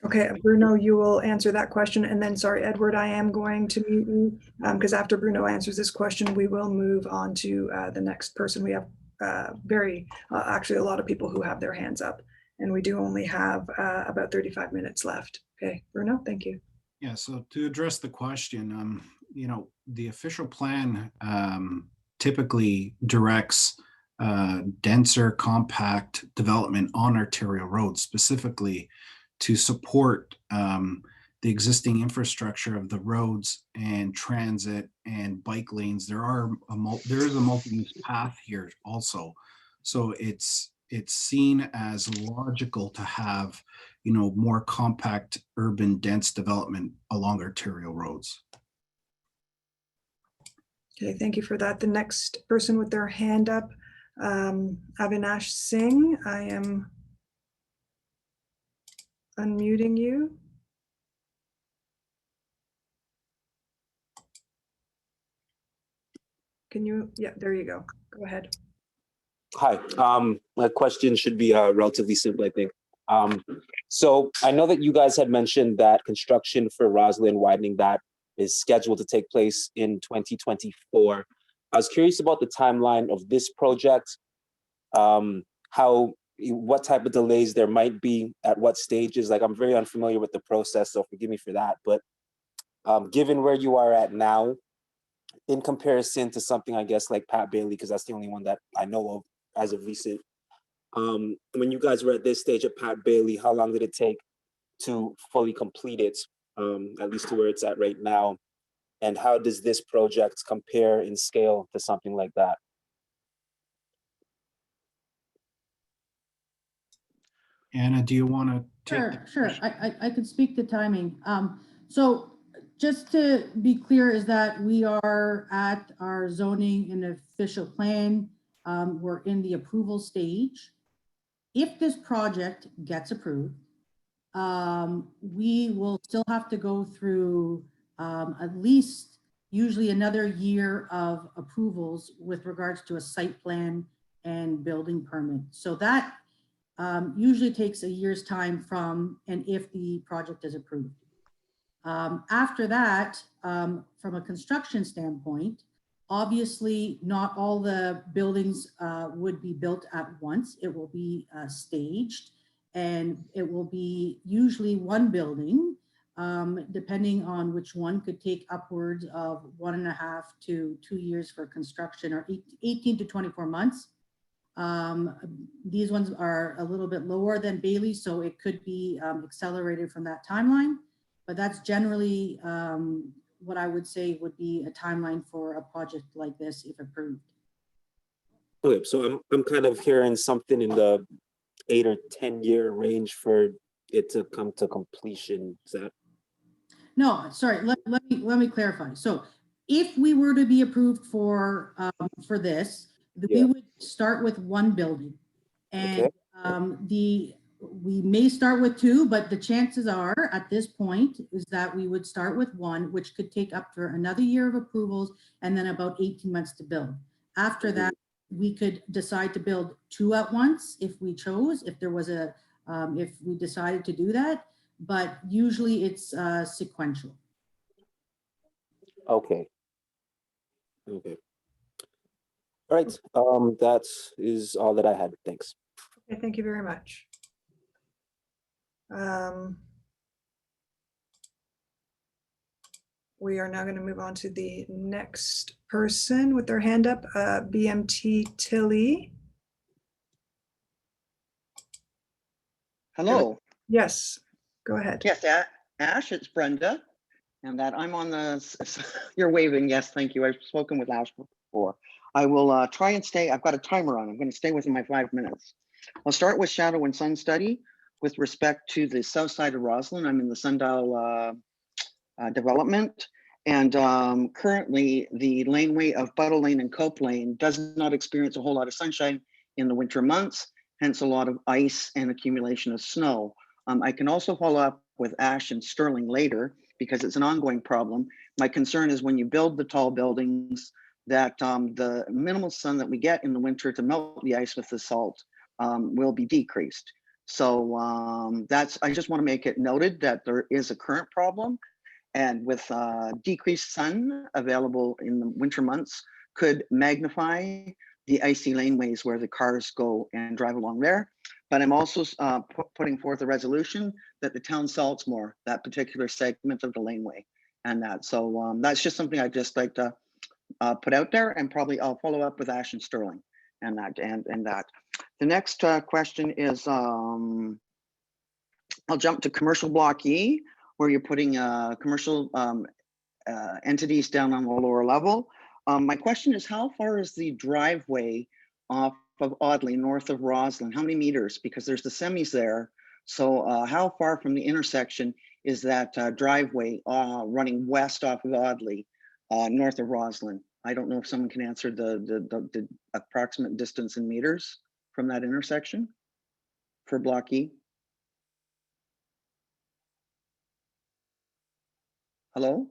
Okay, Bruno, you will answer that question. And then, sorry, Edward, I am going to mute you because after Bruno answers this question, we will move on to the next person. We have actually a lot of people who have their hands up, and we do only have about 35 minutes left. Okay, Bruno, thank you. Yeah, so to address the question, the official plan typically directs denser, compact development on arterial roads, specifically to support the existing infrastructure of the roads and transit and bike lanes. There is a multi-use path here also, so it's seen as logical to have more compact, urban, dense development along arterial roads. Okay, thank you for that. The next person with their hand up, Avinash Singh, I am unmuting you. Can you, yeah, there you go. Go ahead. Hi, my question should be relatively simple, I think. So I know that you guys had mentioned that construction for Rossland widening that is scheduled to take place in 2024. I was curious about the timeline of this project, what type of delays there might be at what stages. Like, I'm very unfamiliar with the process, so forgive me for that. But given where you are at now, in comparison to something, I guess, like Pat Bailey, because that's the only one that I know of as of recent. When you guys were at this stage at Pat Bailey, how long did it take to fully complete it, at least to where it's at right now? And how does this project compare in scale to something like that? Anna, do you want to take Sure. I could speak to timing. So just to be clear is that we are at our zoning and official plan. We're in the approval stage. If this project gets approved, we will still have to go through at least usually another year of approvals with regards to a site plan and building permit. So that usually takes a year's time from and if the project is approved. After that, from a construction standpoint, obviously not all the buildings would be built at once. It will be staged, and it will be usually one building, depending on which one, could take upwards of 1.5 to 2 years for construction, or 18 to 24 months. These ones are a little bit lower than Bailey, so it could be accelerated from that timeline, but that's generally what I would say would be a timeline for a project like this if approved. Okay, so I'm kind of hearing something in the 8 or 10 year range for it to come to completion. Is that? No, sorry, let me clarify. So if we were to be approved for this, We would start with one building. And we may start with two, but the chances are at this point is that we would start with one, which could take up for another year of approvals and then about 18 months to build. After that, we could decide to build two at once if we chose, if there was a, if we decided to do that, but usually it's sequential. Okay. Okay. All right. That is all that I had. Thanks. Okay, thank you very much. We are now going to move on to the next person with their hand up, BMT Tilly. Hello. Yes, go ahead. Yes, Ash, it's Brenda. And that I'm on the, you're waving. Yes, thank you. I've spoken with Ash before. I will try and stay, I've got a timer on. I'm going to stay within my 5 minutes. I'll start with shadow and sun study with respect to the south side of Rossland. I'm in the Sundow development. And currently the laneway of Buttle Lane and Cope Lane does not experience a whole lot of sunshine in the winter months, hence a lot of ice and accumulation of snow. I can also follow up with Ash and Sterling later because it's an ongoing problem. My concern is when you build the tall buildings that the minimal sun that we get in the winter to melt the ice with the salt will be decreased. So I just want to make it noted that there is a current problem, and with decreased sun available in the winter months could magnify the icy laneways where the cars go and drive along there. But I'm also putting forth a resolution that the town salts more that particular segment of the laneway, and that. So that's just something I'd just like to put out there, and probably I'll follow up with Ash and Sterling and that. And that. The next question is I'll jump to commercial block E, where you're putting commercial entities down on the lower level. My question is, how far is the driveway off of Audley, north of Rossland? How many meters? Because there's the semis there. So how far from the intersection is that driveway running west off of Audley, north of Rossland? I don't know if someone can answer the approximate distance in meters from that intersection for block E. Hello?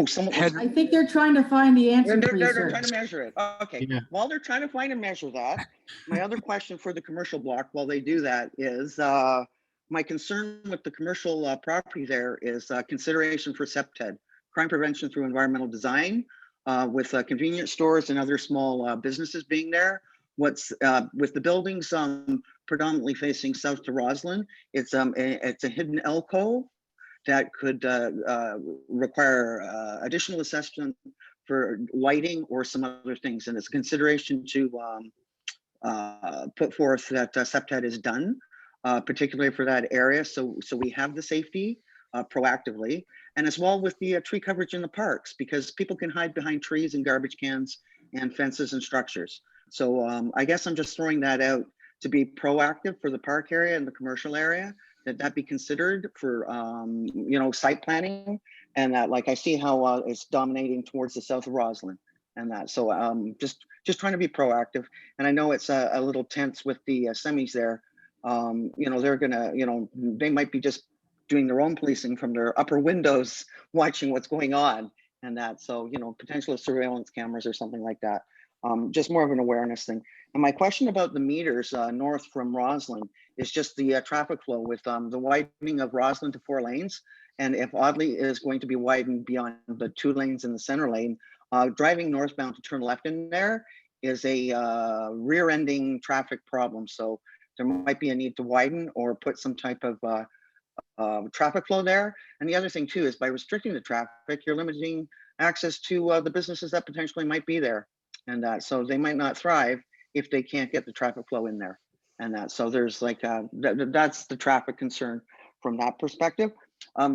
Someone. I think they're trying to find the answer for you, They're sir. trying to measure it. Okay. Yeah. While they're trying to find and measure that, my other question for the commercial block while they do that is my concern with the commercial property there is consideration for CPTED, crime prevention through environmental design, with convenience stores and other small businesses being there. What's with the buildings predominantly facing south to Rossland, it's a hidden alcove that could require additional assessment for lighting or some other things. And it's a consideration to put forth that CPTED is done, particularly for that area. So we have the safety proactively, and as well with the tree coverage in the parks, because people can hide behind trees and garbage cans and fences and structures. So I guess I'm just throwing that out to be proactive for the park area and the commercial area, that be considered for site planning, and that, like, I see how it's dominating towards the south of Rossland and that. So just trying to be proactive. And I know it's a little tense with the semis there. They're gonna, they might be just doing their own policing from their upper windows, watching what's going on and that. So, potential surveillance cameras or something like that. Just more of an awareness thing. And my question about the meters north from Rossland is just the traffic flow with the widening of Rossland to 4 lanes. And if Audley is going to be widened beyond the 2 lanes in the center lane, driving northbound to turn left in there is a rear-ending traffic problem. So there might be a need to widen or put some type of traffic flow there. And the other thing too is by restricting the traffic, you're limiting access to the businesses that potentially might be there. And so they might not thrive if they can't get the traffic flow in there. And that, so there's like, that's the traffic concern from that perspective.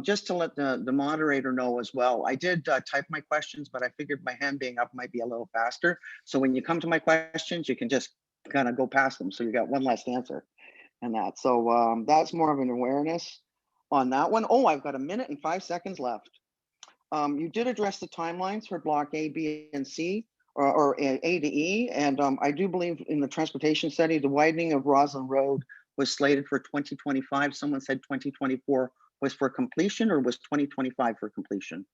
Just to let the moderator know as well, I did type my questions, but I figured my hand being up might be a little faster. So when you come to my questions, you can just kind of go past them. So you got one last answer and that. So that's more of an awareness on that one. Oh, I've got 1 minute and 5 seconds left. You did address the timelines for block A, B, and C, or A to E. And I do believe in the transportation study, the widening of Rossland Road was slated for 2025. Someone said 2024 was for completion, or was 2025 for completion?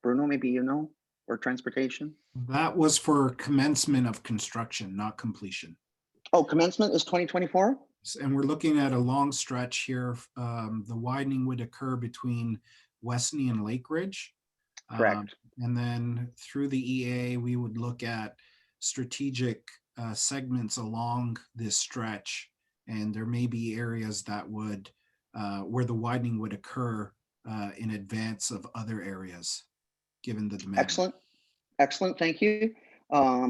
Bruno, maybe you know, or transportation? That was for commencement of construction, not completion. Oh, commencement is 2024? And we're looking at a long stretch here. The widening would occur between Westney and Lake Ridge. Correct. And then through the EA, we would look at strategic segments along this stretch. And there may be areas that would, where the widening would occur in advance of other areas, given the demand. Excellent. Excellent. Thank you.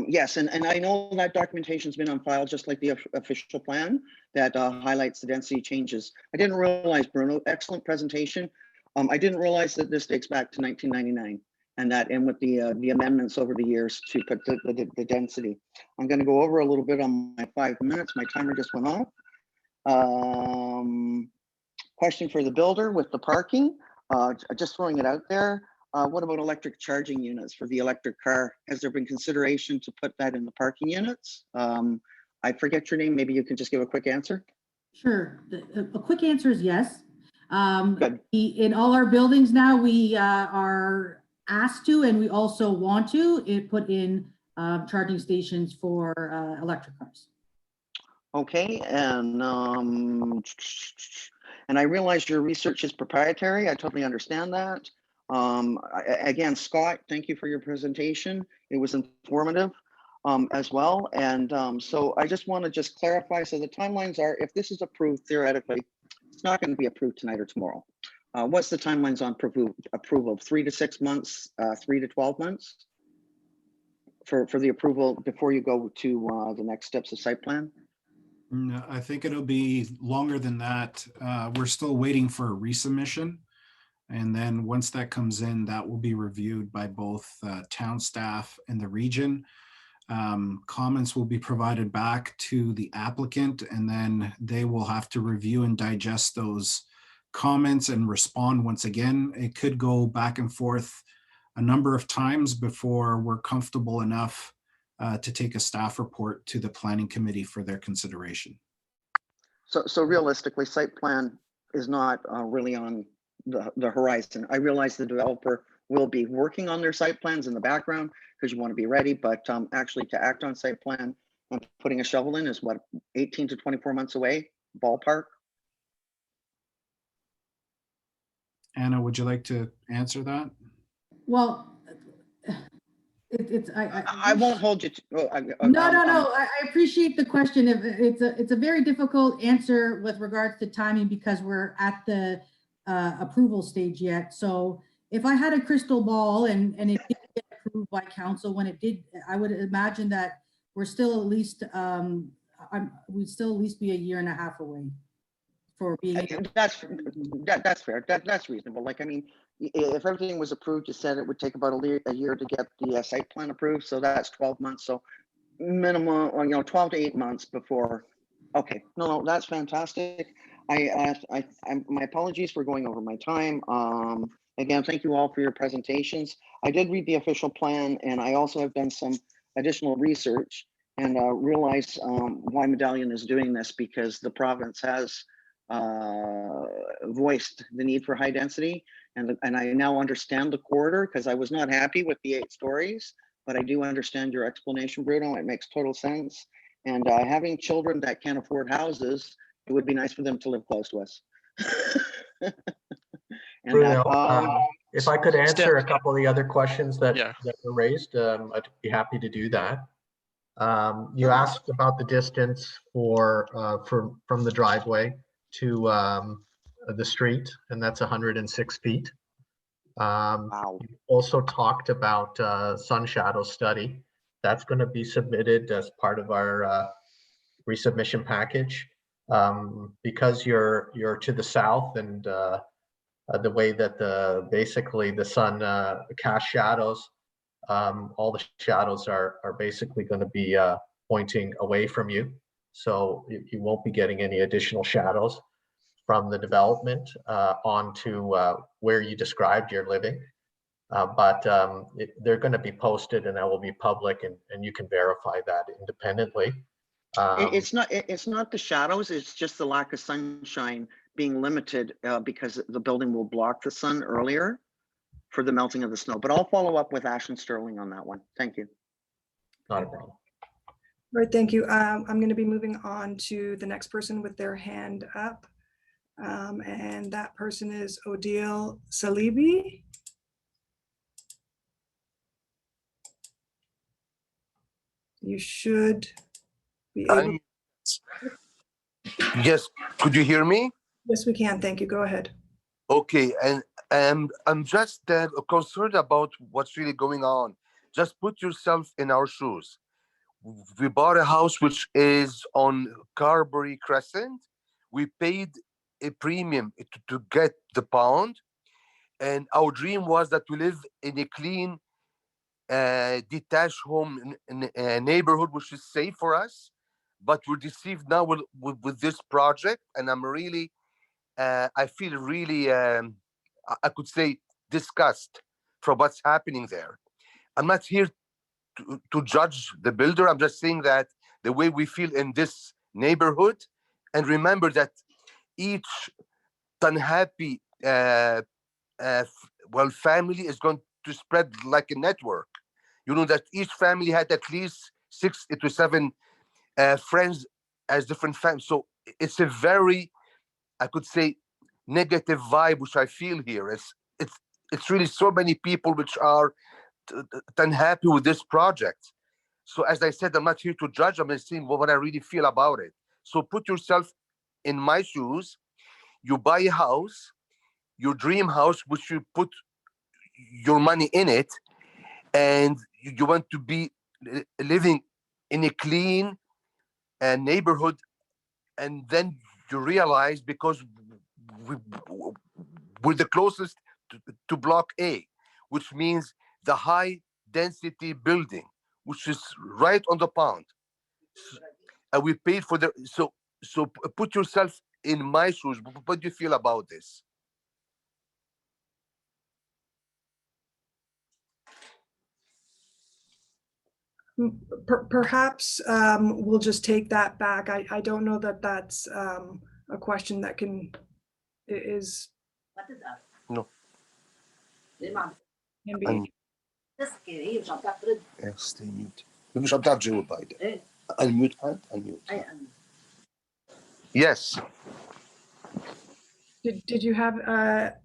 Yes, and I know that documentation's been on file, just like the official plan that highlights the density changes. I didn't realize, Bruno, excellent presentation. I didn't realize that this dates back to 1999, and that and with the amendments over the years to put the density. I'm going to go over a little bit on my 5 minutes. My timer just went off. Question for the builder with the parking. Just throwing it out there. What about electric charging units for the electric car? Has there been consideration to put that in the parking units? I forget your name. Maybe you can just give a quick answer. Sure. A quick answer is yes. Good. In all our buildings now, we are asked to, and we also want to put in charging stations for electric cars. Okay, and I realize your research is proprietary. I totally understand that. Again, Scott, thank you for your presentation. It was informative as well. And so I just want to just clarify. So the timelines are, if this is approved theoretically, it's not going to be approved tonight or tomorrow. What's the timelines on approval? 3 to 6 months, 3 to 12 months for the approval before you go to the next steps of site plan? No, I think it'll be longer than that. We're still waiting for a resubmission. And then once that comes in, that will be reviewed by both town staff and the region. Comments will be provided back to the applicant, and then they will have to review and digest those comments and respond once again. It could go back and forth a number of times before we're comfortable enough to take a staff report to the planning committee for their consideration. So realistically, site plan is not really on the horizon. I realize the developer will be working on their site plans in the background because you want to be ready, but actually to act on site plan and putting a shovel in is what, 18 to 24 months away, ballpark? Anna, would you like to answer that? Well, I won't hold you to, no. I appreciate the question. It's a very difficult answer with regards to timing because we're at the approval stage yet. So if I had a crystal ball and it did get approved by council when it did, I would imagine that we're still at least we'd still at least be a year and a half away for being. That's fair. That's reasonable. Like, I mean, if everything was approved, you said it would take about a year to get the site plan approved. So that's 12 months. So minimum, 12 to 8 months before. Okay, no, that's fantastic. My apologies for going over my time. Again, thank you all for your presentations. I did read the official plan, and I also have done some additional research and realize why Medallion is doing this, because the province has voiced the need for high density, and I now understand the corridor because I was not happy with the 8 stories, but I do understand your explanation, Bruno. It makes total sense. And having children that can't afford houses, it would be nice for them to live close to us. And Bruno, if I could answer a couple of the other questions that were raised, I'd be happy to do that. You asked about the distance from the driveway to the street, and that's 106 feet. Wow. You also talked about sun shadow study. That's going to be submitted as part of our resubmission package. Because you're to the south, and the way that basically the sun casts shadows, all the shadows are basically going to be pointing away from you. So you won't be getting any additional shadows from the development onto where you described you're living. They're going to be posted and that will be public, and you can verify that independently. It's not the shadows, it's just the lack of sunshine being limited because the building will block the sun earlier for the melting of the snow. But I'll follow up with Ashton Sterling on that one. Thank you. Not a problem. Right, thank you. I'm going to be moving on to the next person with their hand up. And that person is Odile Salibi. You should be able. Yes, could you hear me? Yes, we can. Thank you. Go ahead. Okay, and I'm just concerned about what's really going on. Just put yourself in our shoes. We bought a house which is on Carberry Crescent. We paid a premium to get the pound, and our dream was that we live in a clean, detached home in a neighborhood which is safe for us. But we're deceived now with this project, and I'm really, I feel really, I could say, disgust from what's happening there. I'm not here to judge the builder. I'm just saying that the way we feel in this neighborhood, and remember that each unhappy, family is going to spread like a network. You know that each family had at least 6 to 7 friends as different families. So it's a very, I could say, negative vibe which I feel here. It's really so many people which are unhappy with this project. So as I said, I'm not here to judge. I'm just saying what I really feel about it. So put yourself in my shoes. You buy a house, your dream house, which you put your money in it, and you want to be living in a clean neighborhood, and then you realize, because we're the closest to block A, which means the high density building, which is right on the pond, and we paid for the so put yourself in my shoes. What do you feel about this? Perhaps we'll just take that back. I don't know that that's a question that is. No. Can be. Stay mute. مش هتعرف تجاوب بعد. Unmute hand, unmute. Yes. Did you have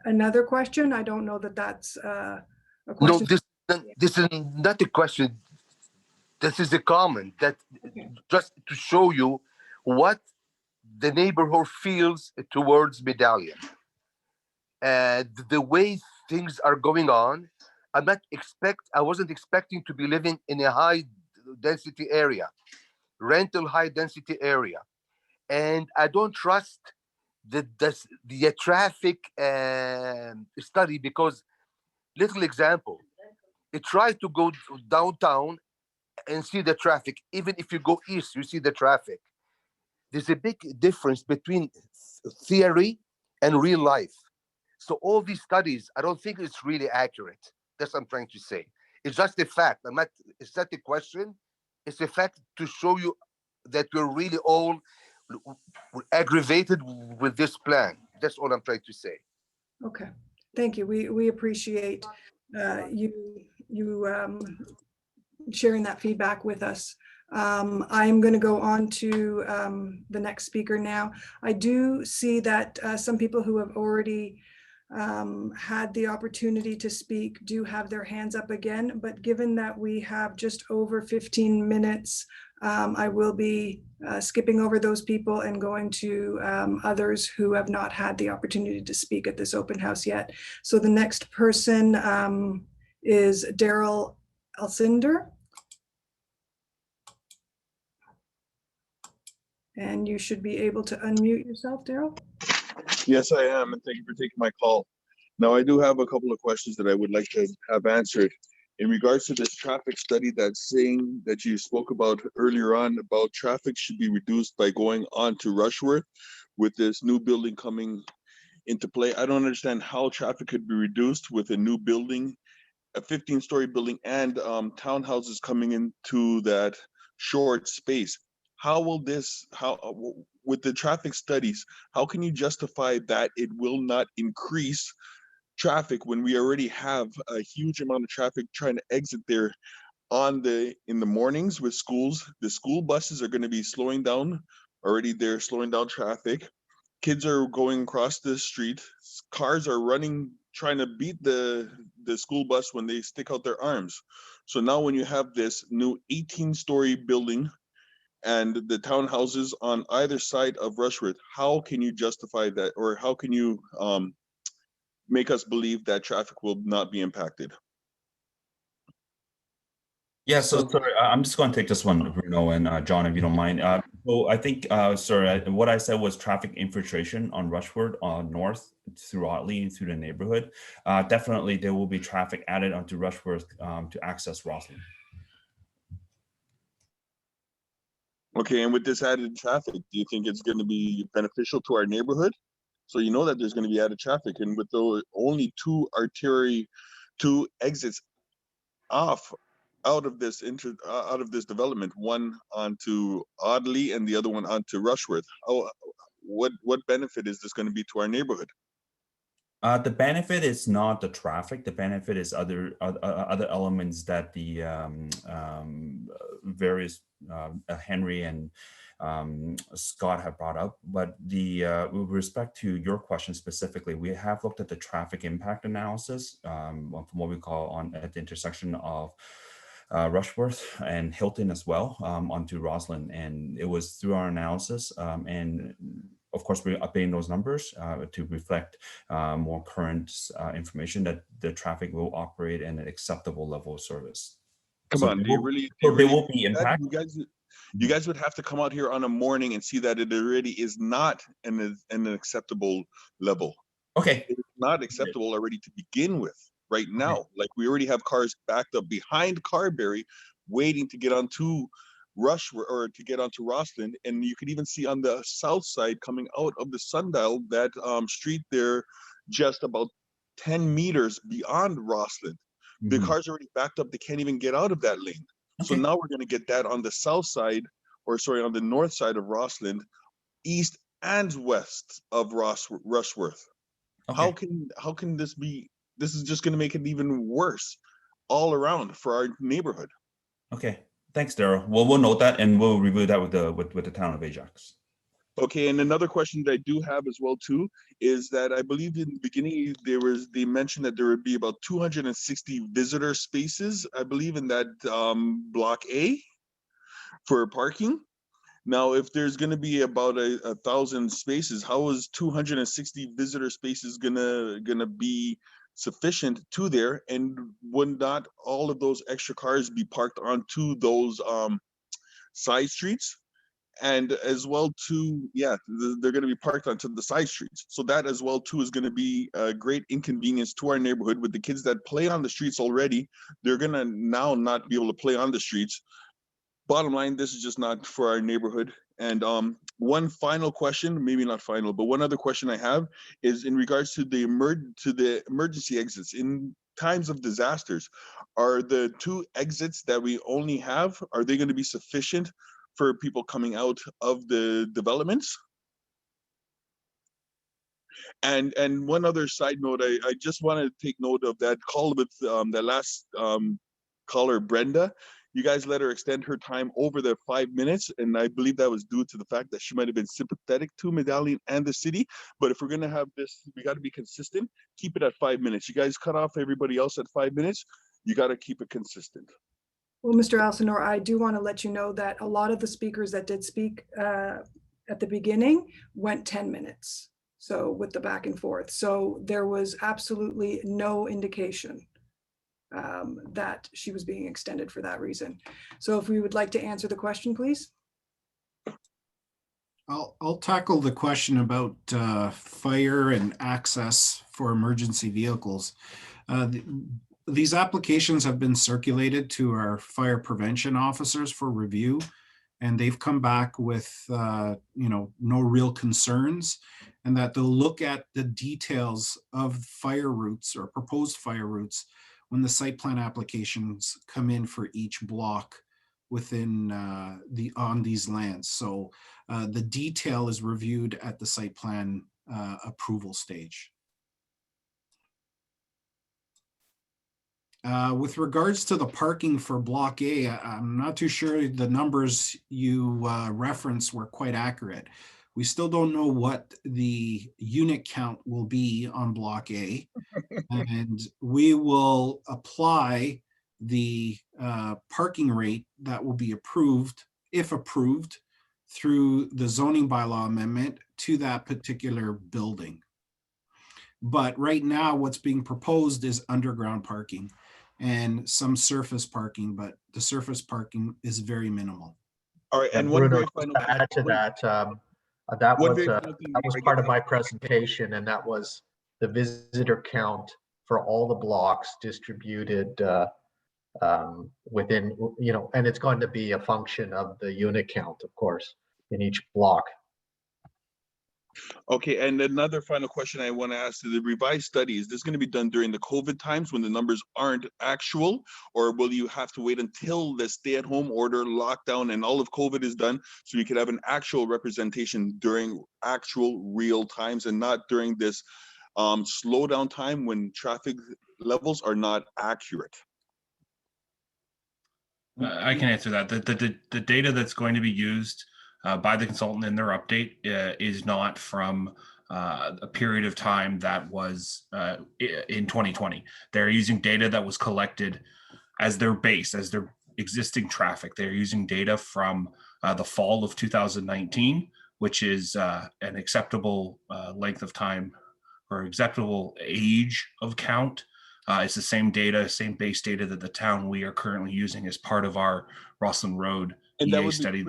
another question? I don't know that that's a No, question. this is not a question. This is a comment that just to show you what the neighborhood feels towards Medallion. The way things are going on, I wasn't expecting to be living in a high density area, rental high density area. And I don't trust the traffic study, because little example, it tries to go downtown and see the traffic. Even if you go east, you see the traffic. There's a big difference between theory and real life. So all these studies, I don't think it's really accurate. That's what I'm trying to say. It's just a fact. It's not a question. It's a fact to show you that we're really all aggravated with this plan. That's all I'm trying to say. Okay, thank you. We appreciate you sharing that feedback with us. I'm going to go on to the next speaker now. I do see that some people who have already had the opportunity to speak do have their hands up again, but given that we have just over 15 minutes, I will be skipping over those people and going to others who have not had the opportunity to speak at this open house yet. So the next person is Daryl Alcindor. And you should be able to unmute yourself, Daryl. Yes, I am, and thank you for taking my call. Now, I do have a couple of questions that I would like to have answered. In regards to this traffic study that's saying that you spoke about earlier on, about traffic should be reduced by going on to Rushworth with this new building coming into play. I don't understand how traffic could be reduced with a new building a 15-story building and townhouses coming into that short space. How will this, with the traffic studies, how can you justify that it will not increase traffic when we already have a huge amount of traffic trying to exit there in the mornings with schools? The school buses are going to be slowing down already. They're slowing down traffic. Kids are going across the street. Cars are running, trying to beat the school bus when they stick out their arms. So now when you have this new 18-story building and the townhouses on either side of Rushworth, how can you justify that, or how can you make us believe that traffic will not be impacted? Yeah, so sorry, I'm just going to take this one, Bruno and John, if you don't mind. So I think, sorry, what I said was traffic infiltration on Rushford north through Otley and through the neighborhood. Definitely, there will be traffic added onto Rushworth to access Rossland. Okay, and with this added traffic, do you think it's going to be beneficial to our neighborhood? So you know that there's going to be added traffic, and with the only two exits out of this development, one onto Audley and the other one onto Rushworth, what benefit is this going to be to our neighborhood? The benefit is not the traffic. The benefit is other elements that the various Henry and Scott have brought up. But with respect to your question specifically, we have looked at the traffic impact analysis from what we call at the intersection of Rushworth and Hilton as well onto Rossland, and it was through our analysis and of course, we're updating those numbers to reflect more current information that the traffic will operate at an acceptable level of service. Come on, there will be impact. You guys would have to come out here on a morning and see that it already is not an acceptable level. Okay. It's not acceptable already to begin with right now. Okay. Like we already have cars backed up behind Carberry waiting to get onto or to get onto Rossland, and you could even see on the south side coming out of the Sundial that street there, just about 10 meters beyond Rossland. Mm-hmm. The cars are already backed up; they can't even get out of that lane. Okay. So now we're going to get that on the south side, on the north side of Rossland, east and west of Rushworth. Okay. How can this be? This is just going to make it even worse all around for our neighborhood. Okay. Thanks, Daryl. Well, we'll note that and we'll review that with the town of Ajax. Okay, and another question that I do have as well too is that I believe in the beginning they mentioned that there would be about 260 visitor spaces, I believe, in that block A for parking. Now, if there's going to be about 1,000 spaces, how is 260 visitor spaces gonna be sufficient to there, and would not all of those extra cars be parked onto those side streets? And as well too, they're going to be parked onto the side streets. So that as well too is going to be a great inconvenience to our neighborhood. With the kids that play on the streets already, they're going to now not be able to play on the streets. Bottom line, this is just not for our neighborhood. And one final question, maybe not final, but one other question I have is in regards to the emergency exits. In times of disasters, are the two exits that we only have, are they going to be sufficient for people coming out of the developments? And one other side note, I just want to take note of that call with that last caller, Brenda. You guys let her extend her time over the 5 minutes, and I believe that was due to the fact that she might have been sympathetic to Medallion and the city. But if we're going to have this, we got to be consistent. Keep it at 5 minutes. You guys cut off everybody else at 5 minutes. You got to keep it consistent. Well, Mr. Alcinor, I do want to let you know that a lot of the speakers that did speak at the beginning went 10 minutes. So with the back and forth. So there was absolutely no indication that she was being extended for that reason. So if we would like to answer the question, please. I'll tackle the question about fire and access for emergency vehicles. These applications have been circulated to our fire prevention officers for review, and they've come back with no real concerns, and that they'll look at the details of fire routes or proposed fire routes when the site plan applications come in for each block within on these lands. So the detail is reviewed at the site plan approval stage. With regards to the parking for Block A, I'm not too sure the numbers you referenced were quite accurate. We still don't know what the unit count will be on Block A, and we will apply the parking rate that will be approved, if approved, through the zoning bylaw amendment to that particular building. But right now, what's being proposed is underground parking and some surface parking, but the surface parking is very minimal. All right, and Bruno, one very to add to that, that was part of my presentation, and that was the visitor count for all the blocks distributed within, and it's going to be a function of the unit count, of course, in each block. Okay, and another final question I want to ask: the revised study, is this going to be done during the COVID times when the numbers aren't actual, or will you have to wait until the stay-at-home order, lockdown, and all of COVID is done, so you can have an actual representation during actual real times and not during this slowdown time when traffic levels are not accurate? I can answer that. The data that's going to be used by the consultant in their update is not from a period of time that was in 2020. They're using data that was collected as their base, as their existing traffic. They're using data from the fall of 2019, which is an acceptable length of time or acceptable age of count. It's the same data, same base data that the town we are currently using as part of our Rossland Road EA study.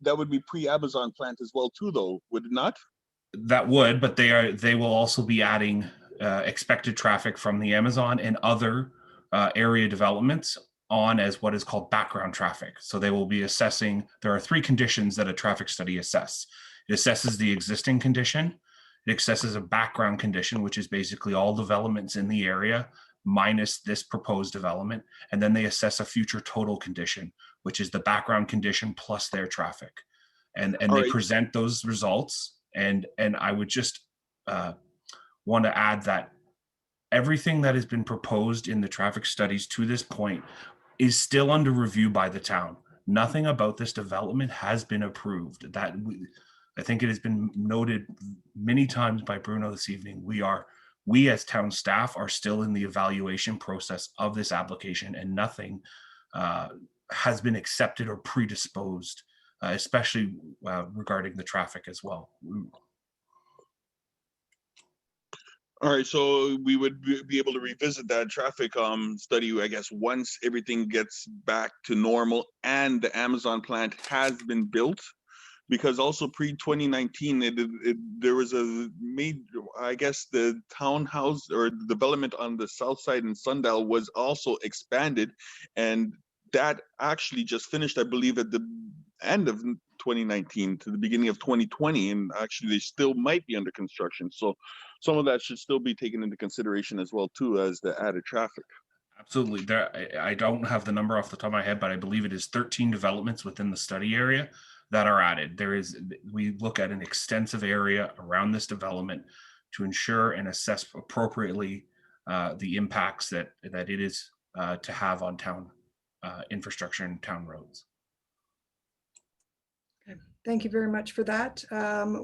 That would be pre-Amazon plant as well too, though, would it not? That would, but they will also be adding expected traffic from the Amazon and other area developments on as what is called background traffic. So they will be assessing, there are 3 conditions that a traffic study assesses. It assesses the existing condition, it assesses a background condition, which is basically all developments in the area minus this proposed development, and then they assess a future total condition, which is the background condition plus their traffic. And they present those results. And I would just want to add that everything that has been proposed in the traffic studies to this point is still under review by the town. Nothing about this development has been approved. I think it has been noted many times by Bruno this evening. We as town staff are still in the evaluation process of this application, and nothing has been accepted or predisposed, especially regarding the traffic as well. All right, so we would be able to revisit that traffic study, I guess, once everything gets back to normal and the Amazon plant has been built. Because also pre-2019, there was I guess the townhouse or the development on the south side in Sundow was also expanded, and that actually just finished, I believe, at the end of 2019 to the beginning of 2020, and actually they still might be under construction. So some of that should still be taken into consideration as well too, as the added traffic. Absolutely. I don't have the number off the top of my head, but I believe it is 13 developments within the study area that are added. We look at an extensive area around this development to ensure and assess appropriately the impacts that it is to have on town infrastructure and town roads. Okay. Thank you very much for that.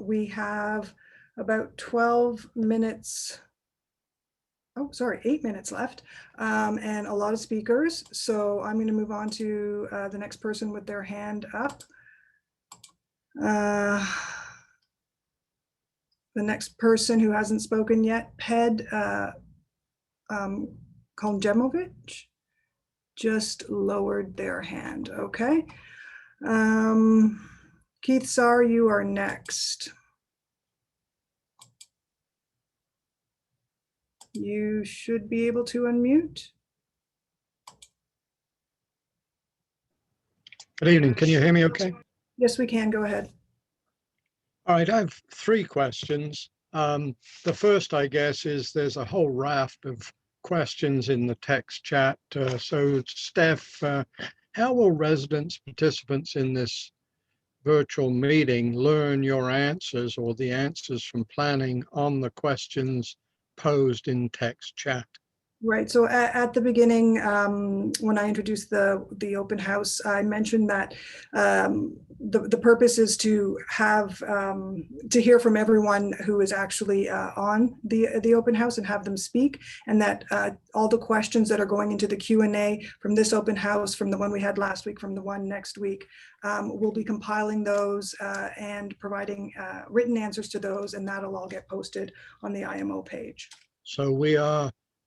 We have about 12 minutes. Oh, sorry, 8 minutes left, and a lot of speakers. So I'm going to move on to the next person with their hand up. The next person who hasn't spoken yet, Ped Koljemovic, just lowered their hand. Okay. Keith Saar, you are next. You should be able to unmute. Good evening. Can you hear me okay? Yes, we can. Go ahead. All right. I have 3 questions. The first, I guess, is there's a whole raft of questions in the text chat. So Steph, how will residents, participants in this virtual meeting learn your answers or the answers from planning on the questions posed in text chat? Right. So at the beginning, when I introduced the open house, I mentioned that the purpose is to have to hear from everyone who is actually on the open house and have them speak, and that all the questions that are going into the Q&A from this open house, from the one we had last week, from the one next week, we'll be compiling those and providing written answers to those, and that'll all get posted on the IMO page. So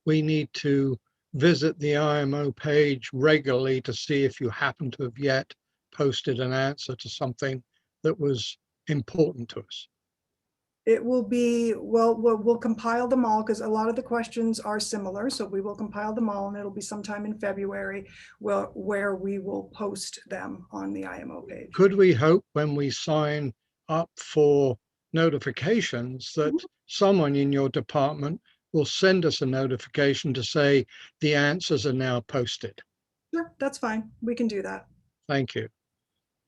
we need to visit the IMO page regularly to see if you happen to have yet posted an answer to something that was important to us. It will be, well, we'll compile them all because a lot of the questions are similar. So we will compile them all, and it'll be sometime in February where we will post them on the IMO page. Could we hope when we sign up for notifications that someone in your department will send us a notification to say the answers are now posted? Sure, that's fine. We can do that. Thank you.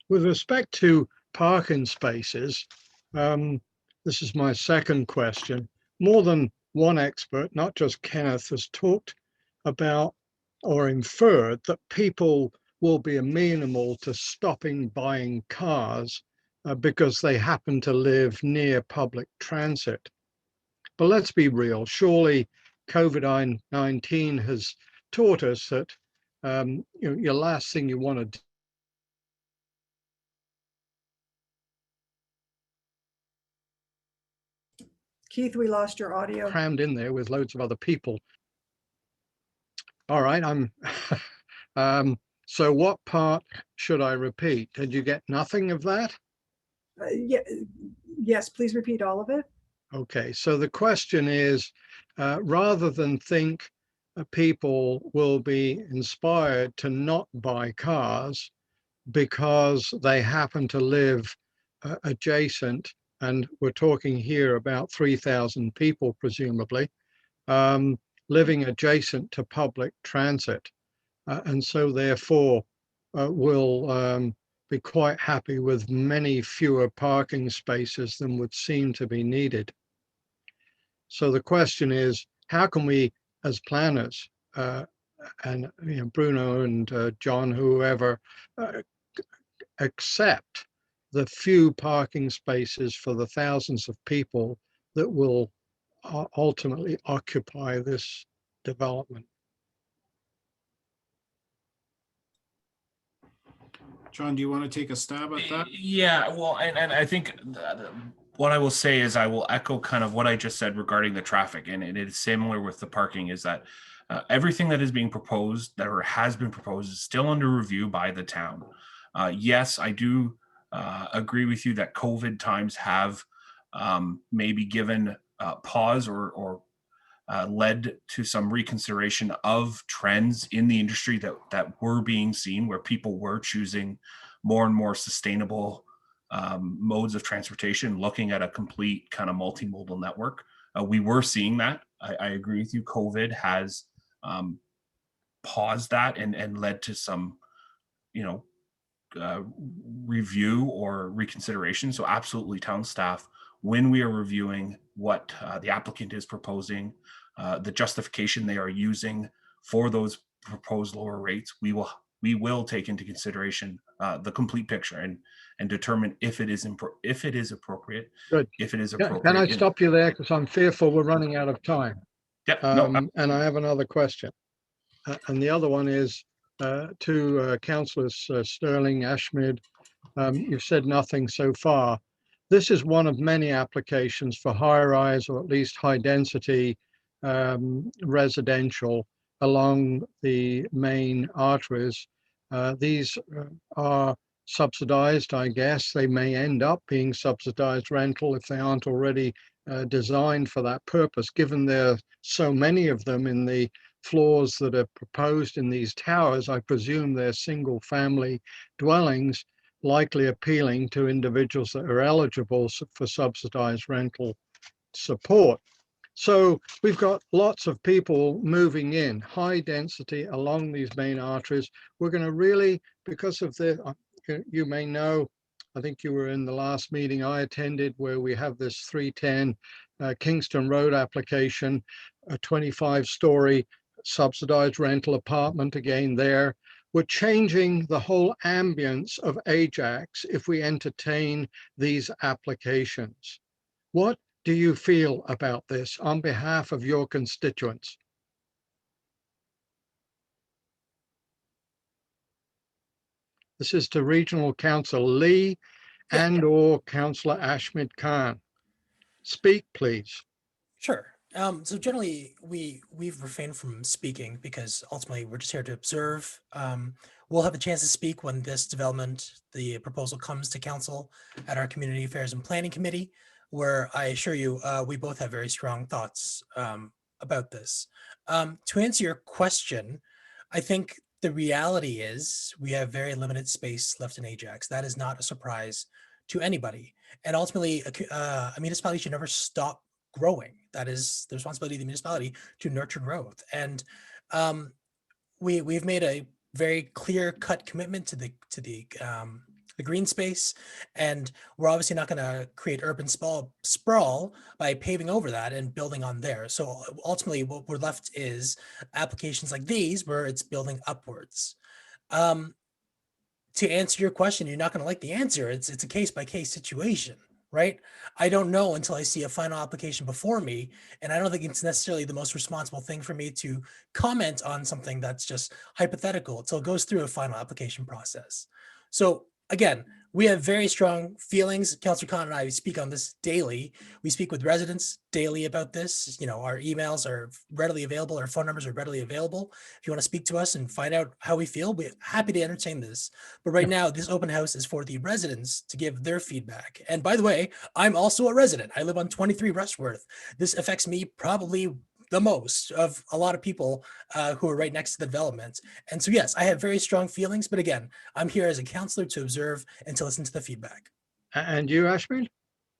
With respect to parking spaces, this is my second question. More than one expert, not just Kenneth, has talked about or inferred that people will be amenable to stopping buying cars because they happen to live near public transit. But let's be real, surely COVID-19 has taught us that your last thing you want to do Keith, we lost your audio. crammed in there with loads of other people. All right, so what part should I repeat? Did you get nothing of that? Yes, please repeat all of it. Okay, so the question is, rather than think people will be inspired to not buy cars because they happen to live adjacent, and we're talking here about 3,000 people, presumably, living adjacent to public transit. And so therefore will be quite happy with many fewer parking spaces than would seem to be needed. So the question is, how can we as planners, and Bruno and John, whoever, accept the few parking spaces for the thousands of people that will ultimately occupy this development? John, do you want to take a stab at that? Yeah, well, and I think what I will say is I will echo kind of what I just said regarding the traffic, and it is similar with the parking, is that everything that is being proposed, that or has been proposed, is still under review by the town. Yes, I do agree with you that COVID times have maybe given pause or led to some reconsideration of trends in the industry that were being seen, where people were choosing more and more sustainable modes of transportation, looking at a complete kind of multimodal network. We were seeing that. I agree with you. COVID has paused that and led to some, review or reconsideration. So absolutely, town staff, when we are reviewing what the applicant is proposing, the justification they are using for those proposed lower rates, we will take into consideration the complete picture and determine if it is appropriate. Good. If it is appropriate. Can I stop you there, because I'm fearful we're running out of time? Yep. And I have another question, and the other one is to Councillors Sterling, Ashmid. You've said nothing so far. This is one of many applications for high-rise or at least high-density residential along the main arteries. These are subsidized, I guess. They may end up being subsidized rental if they aren't already designed for that purpose, given there are so many of them in the floors that are proposed in these towers. I presume they're single family dwellings, likely appealing to individuals that are eligible for subsidized rental support. So we've got lots of people moving in, high density along these main arteries. We're going to really, because of the, you may know, I think you were in the last meeting I attended where we have this 310 Kingston Road application, a 25-story subsidized rental apartment again there. We're changing the whole ambience of Ajax if we entertain these applications. What do you feel about this on behalf of your constituents? This is to Regional Councillor Lee and/or Councillor Ashmid Khan. Speak, please. Sure. So generally, we've refrained from speaking because ultimately we're just here to observe. We'll have a chance to speak when this development, the proposal comes to council at our Community Affairs and Planning Committee, where I assure you, we both have very strong thoughts about this. To answer your question, I think the reality is we have very limited space left in Ajax. That is not a surprise to anybody. And ultimately, a municipality should never stop growing. That is the responsibility of the municipality to nurture growth. And we've made a very clear-cut commitment to the green space, and we're obviously not going to create urban sprawl by paving over that and building on there. So ultimately, what we're left is applications like these where it's building upwards. To answer your question, you're not going to like the answer. It's a case-by-case situation, right? I don't know until I see a final application before me, and I don't think it's necessarily the most responsible thing for me to comment on something that's just hypothetical until it goes through a final application process. So again, we have very strong feelings. Councillor Khan and I speak on this daily. We speak with residents daily about this. You know, our emails are readily available. Our phone numbers are readily available. If you want to speak to us and find out how we feel, we're happy to entertain this. But right now, this open house is for the residents to give their feedback. And by the way, I'm also a resident. I live on 23 Rushworth. This affects me probably the most of a lot of people who are right next to the development. And so, yes, I have very strong feelings, but again, I'm here as a counselor to observe and to listen to the feedback. And you, Ashmid?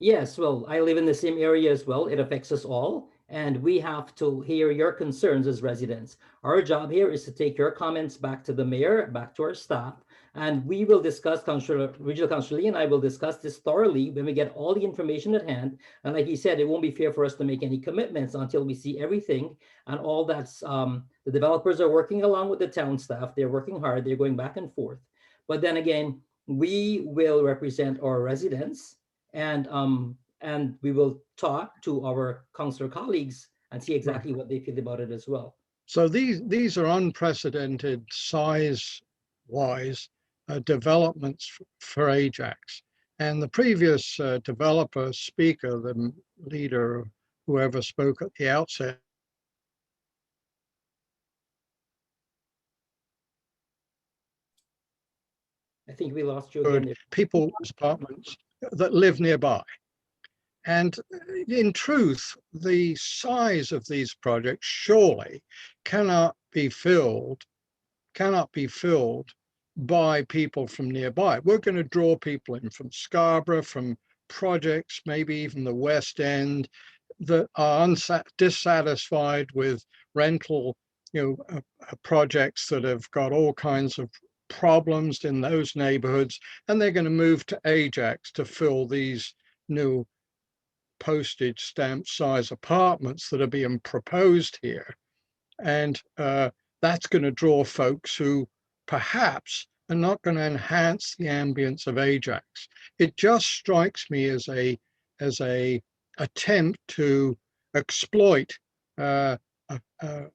Yes, well, I live in the same area as well. It affects us all, and we have to hear your concerns as residents. Our job here is to take your comments back to the mayor, back to our staff, and we will discuss, Regional Councillor Lee and I will discuss this thoroughly when we get all the information at hand. And like he said, it won't be fair for us to make any commitments until we see everything and all that's, the developers are working along with the town staff. They're working hard, they're going back and forth. But then again, we will represent our residents and we will talk to our councillor colleagues and see exactly what they feel about it as well. So these are unprecedented size-wise developments for Ajax. And the previous developer speaker, the leader, whoever spoke at the outset, I think we lost you again. People's apartments that live nearby. And in truth, the size of these projects surely cannot be filled by people from nearby. We're going to draw people in from Scarborough, from projects, maybe even the West End, that are dissatisfied with rental, projects that have got all kinds of problems in those neighborhoods, and they're going to move to Ajax to fill these new postage stamp size apartments that are being proposed here. And that's going to draw folks who perhaps are not going to enhance the ambience of Ajax. It just strikes me as a attempt to exploit a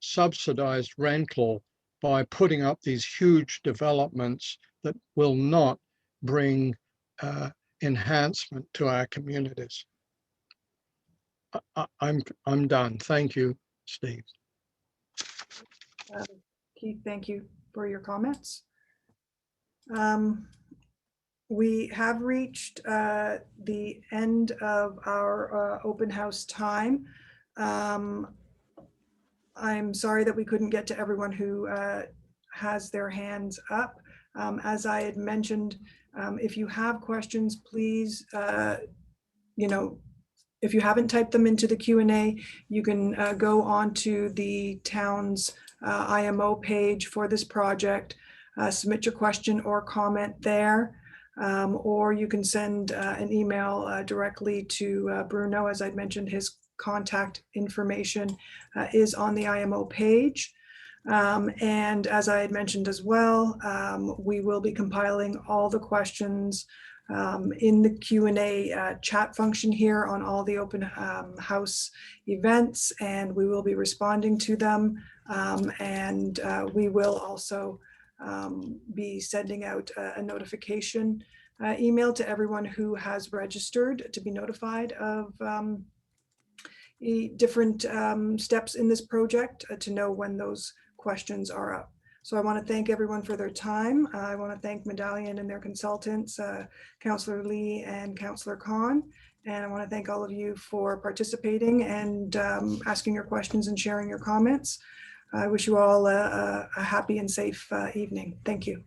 subsidized rental by putting up these huge developments that will not bring enhancement to our communities. I'm done. Thank you, Steve. Keith, thank you for your comments. We have reached the end of our open house time. I'm sorry that we couldn't get to everyone who has their hands up. As I had mentioned, if you have questions, please, if you haven't typed them into the Q&A, you can go onto the town's IMO page for this project, submit your question or comment there, or you can send an email directly to Bruno. As I'd mentioned, his contact information is on the IMO page. And as I had mentioned as well, we will be compiling all the questions in the Q&A chat function here on all the open house events, and we will be responding to them. And we will also be sending out a notification email to everyone who has registered to be notified of different steps in this project to know when those questions are up. So I want to thank everyone for their time. I want to thank Medallion and their consultants, Councillor Lee and Councillor Khan. And I want to thank all of you for participating and asking your questions and sharing your comments. I wish you all a happy and safe evening. Thank you.